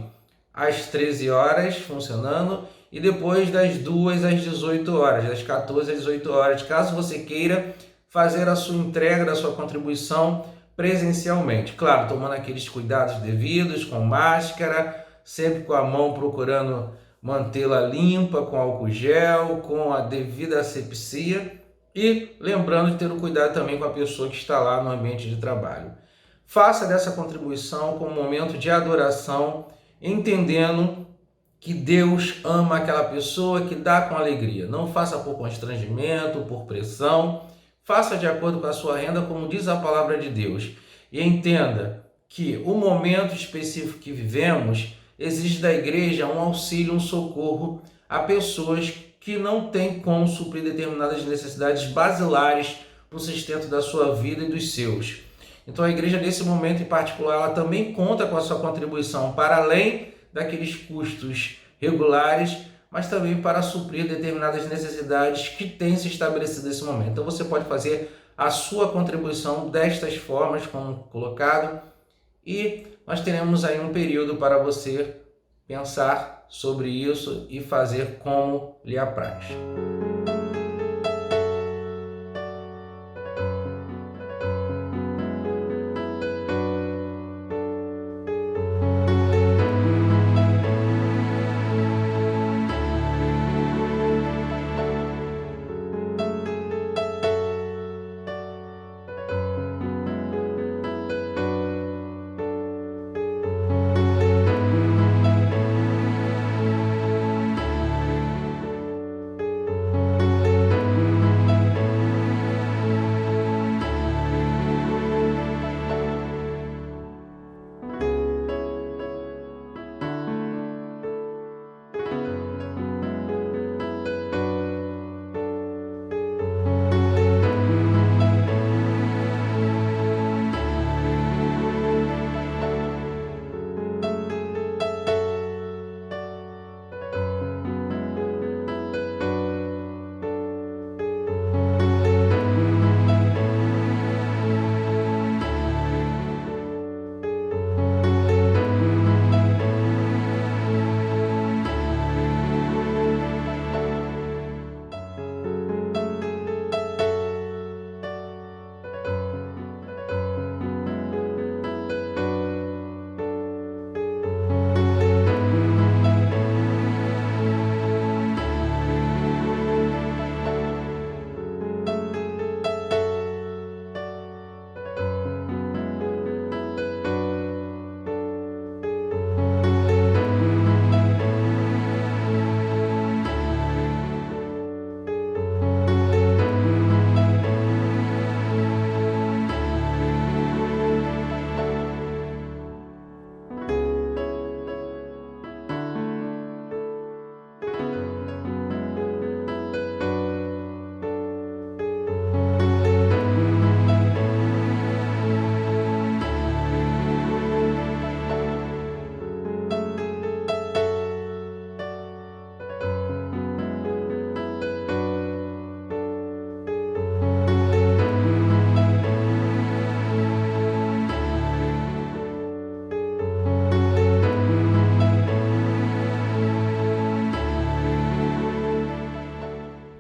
às 13 horas funcionando e depois das 2 às 18 horas, das 14 às 18 horas, caso você queira fazer a sua entrega da sua contribuição presencialmente. Claro, tomando aqueles cuidados devidos, com máscara, sempre com a mão procurando mantê-la limpa, com álcool gel, com a devida asepsia e lembrando de ter o cuidado também com a pessoa que está lá no ambiente de trabalho. Faça dessa contribuição como um momento de adoração, entendendo que Deus ama aquela pessoa que dá com alegria. Não faça por constrangimento, por pressão, faça de acordo com a sua renda, como diz a palavra de Deus. E entenda que o momento específico que vivemos exige da igreja um auxílio, um socorro a pessoas que não têm como suprir determinadas necessidades basilares para o sustento da sua vida e dos seus. Então a igreja, nesse momento em particular, ela também conta com a sua contribuição para além daqueles custos regulares, mas também para suprir determinadas necessidades que têm se estabelecido nesse momento. Então você pode fazer a sua contribuição destas formas, como colocado, e nós teremos aí um período para você pensar sobre isso e fazer como lhe apraz.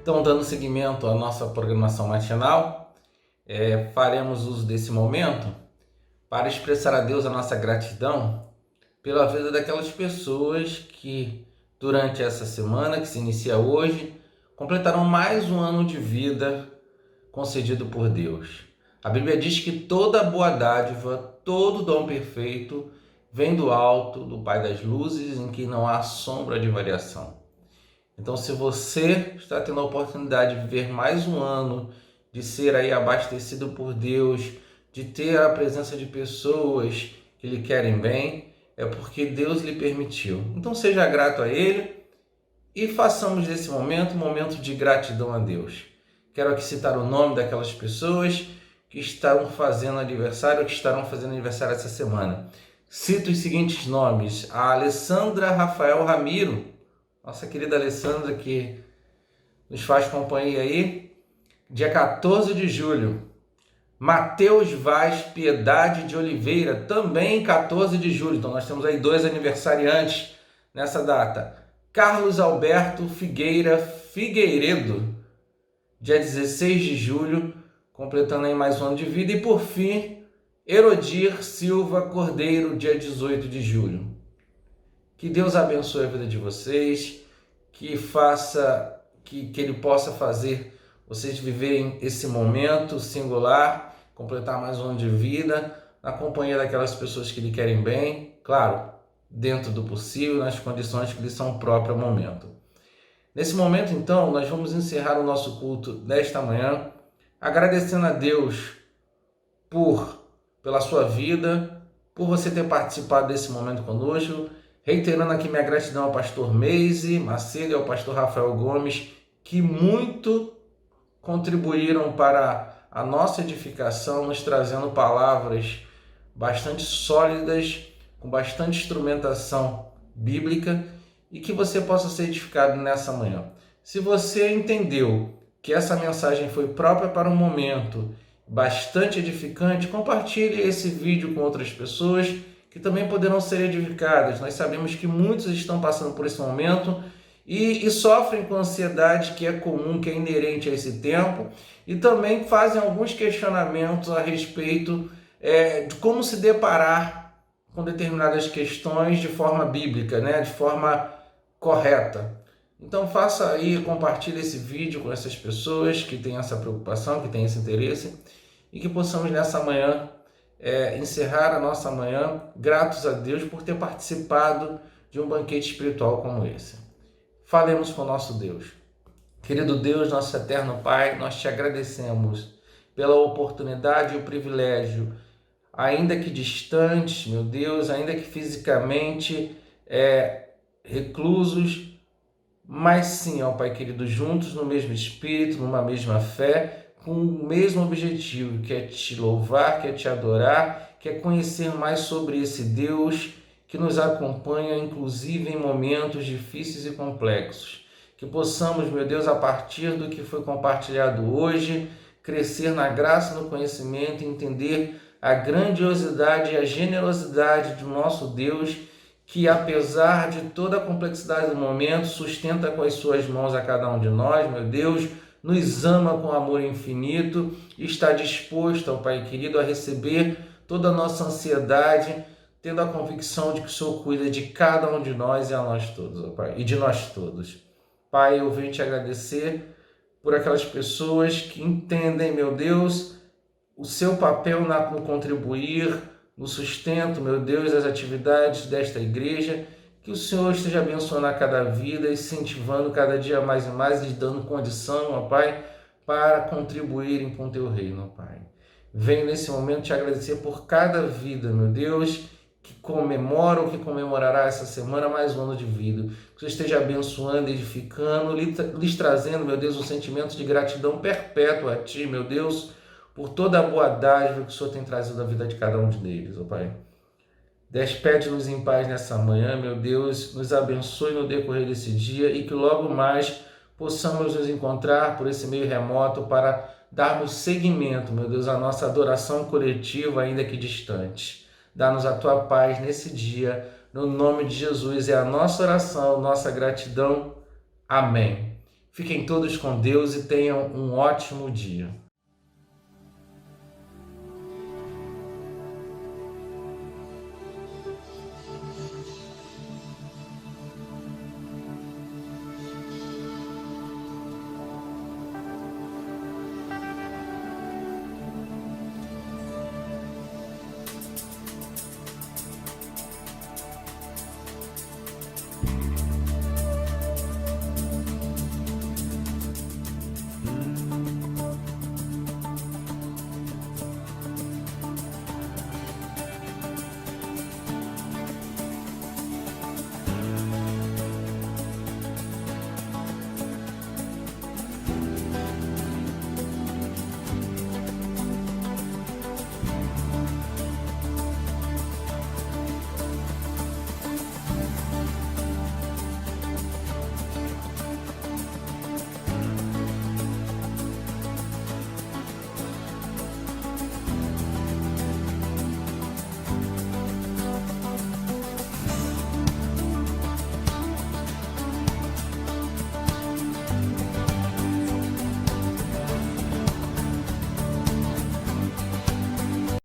Então, dando seguimento à nossa programação matinal, faremos uso desse momento para expressar a Deus a nossa gratidão pela vida daquelas pessoas que, durante essa semana que se inicia hoje, completaram mais um ano de vida concedido por Deus. A Bíblia diz que toda boa dádiva, todo dom perfeito vem do alto, do Pai das luzes, em que não há sombra de variação. Então, se você está tendo a oportunidade de viver mais um ano, de ser aí abastecido por Deus, de ter a presença de pessoas que lhe querem bem, é porque Deus lhe permitiu. Então, seja grato a Ele e façamos desse momento um momento de gratidão a Deus. Quero aqui citar o nome daquelas pessoas que estão fazendo aniversário ou que estarão fazendo aniversário essa semana. Cito os seguintes nomes: a Alessandra Rafael Ramiro, nossa querida Alessandra, que nos faz companhia aí, dia 14 de julho. Mateus Vaz Piedade de Oliveira, também 14 de julho. Então nós temos aí 2 aniversariantes nessa data. Carlos Alberto Figueira Figueiredo, dia 16 de julho, completando aí mais um ano de vida. E por fim, Herodir Silva Cordeiro, dia 18 de julho. Que Deus abençoe a vida de vocês, que Ele possa fazer vocês viverem esse momento singular, completar mais um ano de vida, na companhia daquelas pessoas que lhe querem bem, claro, dentro do possível, nas condições que lhe são próprias ao momento. Nesse momento, então, nós vamos encerrar o nosso culto desta manhã, agradecendo a Deus pela sua vida, por você ter participado desse momento conosco, reiterando aqui minha gratidão ao pastor Meise Macedo e ao pastor Rafael Gomes, que muito contribuíram para a nossa edificação, nos trazendo palavras bastante sólidas, com bastante instrumentação bíblica, e que você possa ser edificado nessa manhã. Se você entendeu que essa mensagem foi própria para um momento bastante edificante, compartilhe esse vídeo com outras pessoas que também poderão ser edificadas. Nós sabemos que muitos estão passando por esse momento e sofrem com ansiedade que é comum, que é inerente a esse tempo, e também fazem alguns questionamentos a respeito de como se deparar com determinadas questões de forma bíblica, de forma correta. Então faça aí, compartilhe esse vídeo com essas pessoas que têm essa preocupação, que têm esse interesse, e que possamos nessa manhã encerrar a nossa manhã gratos a Deus por ter participado de um banquete espiritual como esse. Falemos com o nosso Deus. Querido Deus, nosso eterno Pai, nós te agradecemos pela oportunidade e o privilégio, ainda que distantes, meu Deus, ainda que fisicamente reclusos, mas sim, ó Pai querido, juntos no mesmo espírito, numa mesma fé, com o mesmo objetivo, que é te louvar, que é te adorar, que é conhecer mais sobre esse Deus que nos acompanha, inclusive em momentos difíceis e complexos. Que possamos, meu Deus, a partir do que foi compartilhado hoje, crescer na graça e no conhecimento, entender a grandiosidade e a generosidade do nosso Deus, que apesar de toda a complexidade do momento, sustenta com as suas mãos a cada um de nós, meu Deus, nos ama com amor infinito e está disposto, ó Pai querido, a receber toda a nossa ansiedade, tendo a convicção de que o Senhor cuida de cada um de nós e a nós todos, ó Pai, e de nós todos. Pai, eu venho te agradecer por aquelas pessoas que entendem, meu Deus, o seu papel no contribuir, no sustento, meu Deus, das atividades desta igreja. Que o Senhor esteja abençoando a cada vida, incentivando cada dia mais e mais, lhes dando condição, ó Pai, para contribuírem com o teu reino, ó Pai. Venho nesse momento te agradecer por cada vida, meu Deus, que comemora ou que comemorará essa semana mais um ano de vida. Que o Senhor esteja abençoando, edificando, lhes trazendo, meu Deus, um sentimento de gratidão perpétua a Ti, meu Deus, por toda a boa dádiva que o Senhor tem trazido à vida de cada um deles, ó Pai. Despede-nos em paz nessa manhã, meu Deus, nos abençoe no decorrer desse dia e que logo mais possamos nos encontrar por esse meio remoto para darmos seguimento, meu Deus, à nossa adoração coletiva, ainda que distante. Dá-nos a Tua paz nesse dia, no nome de Jesus, é a nossa oração, nossa gratidão. Amém. Fiquem todos com Deus e tenham um ótimo dia.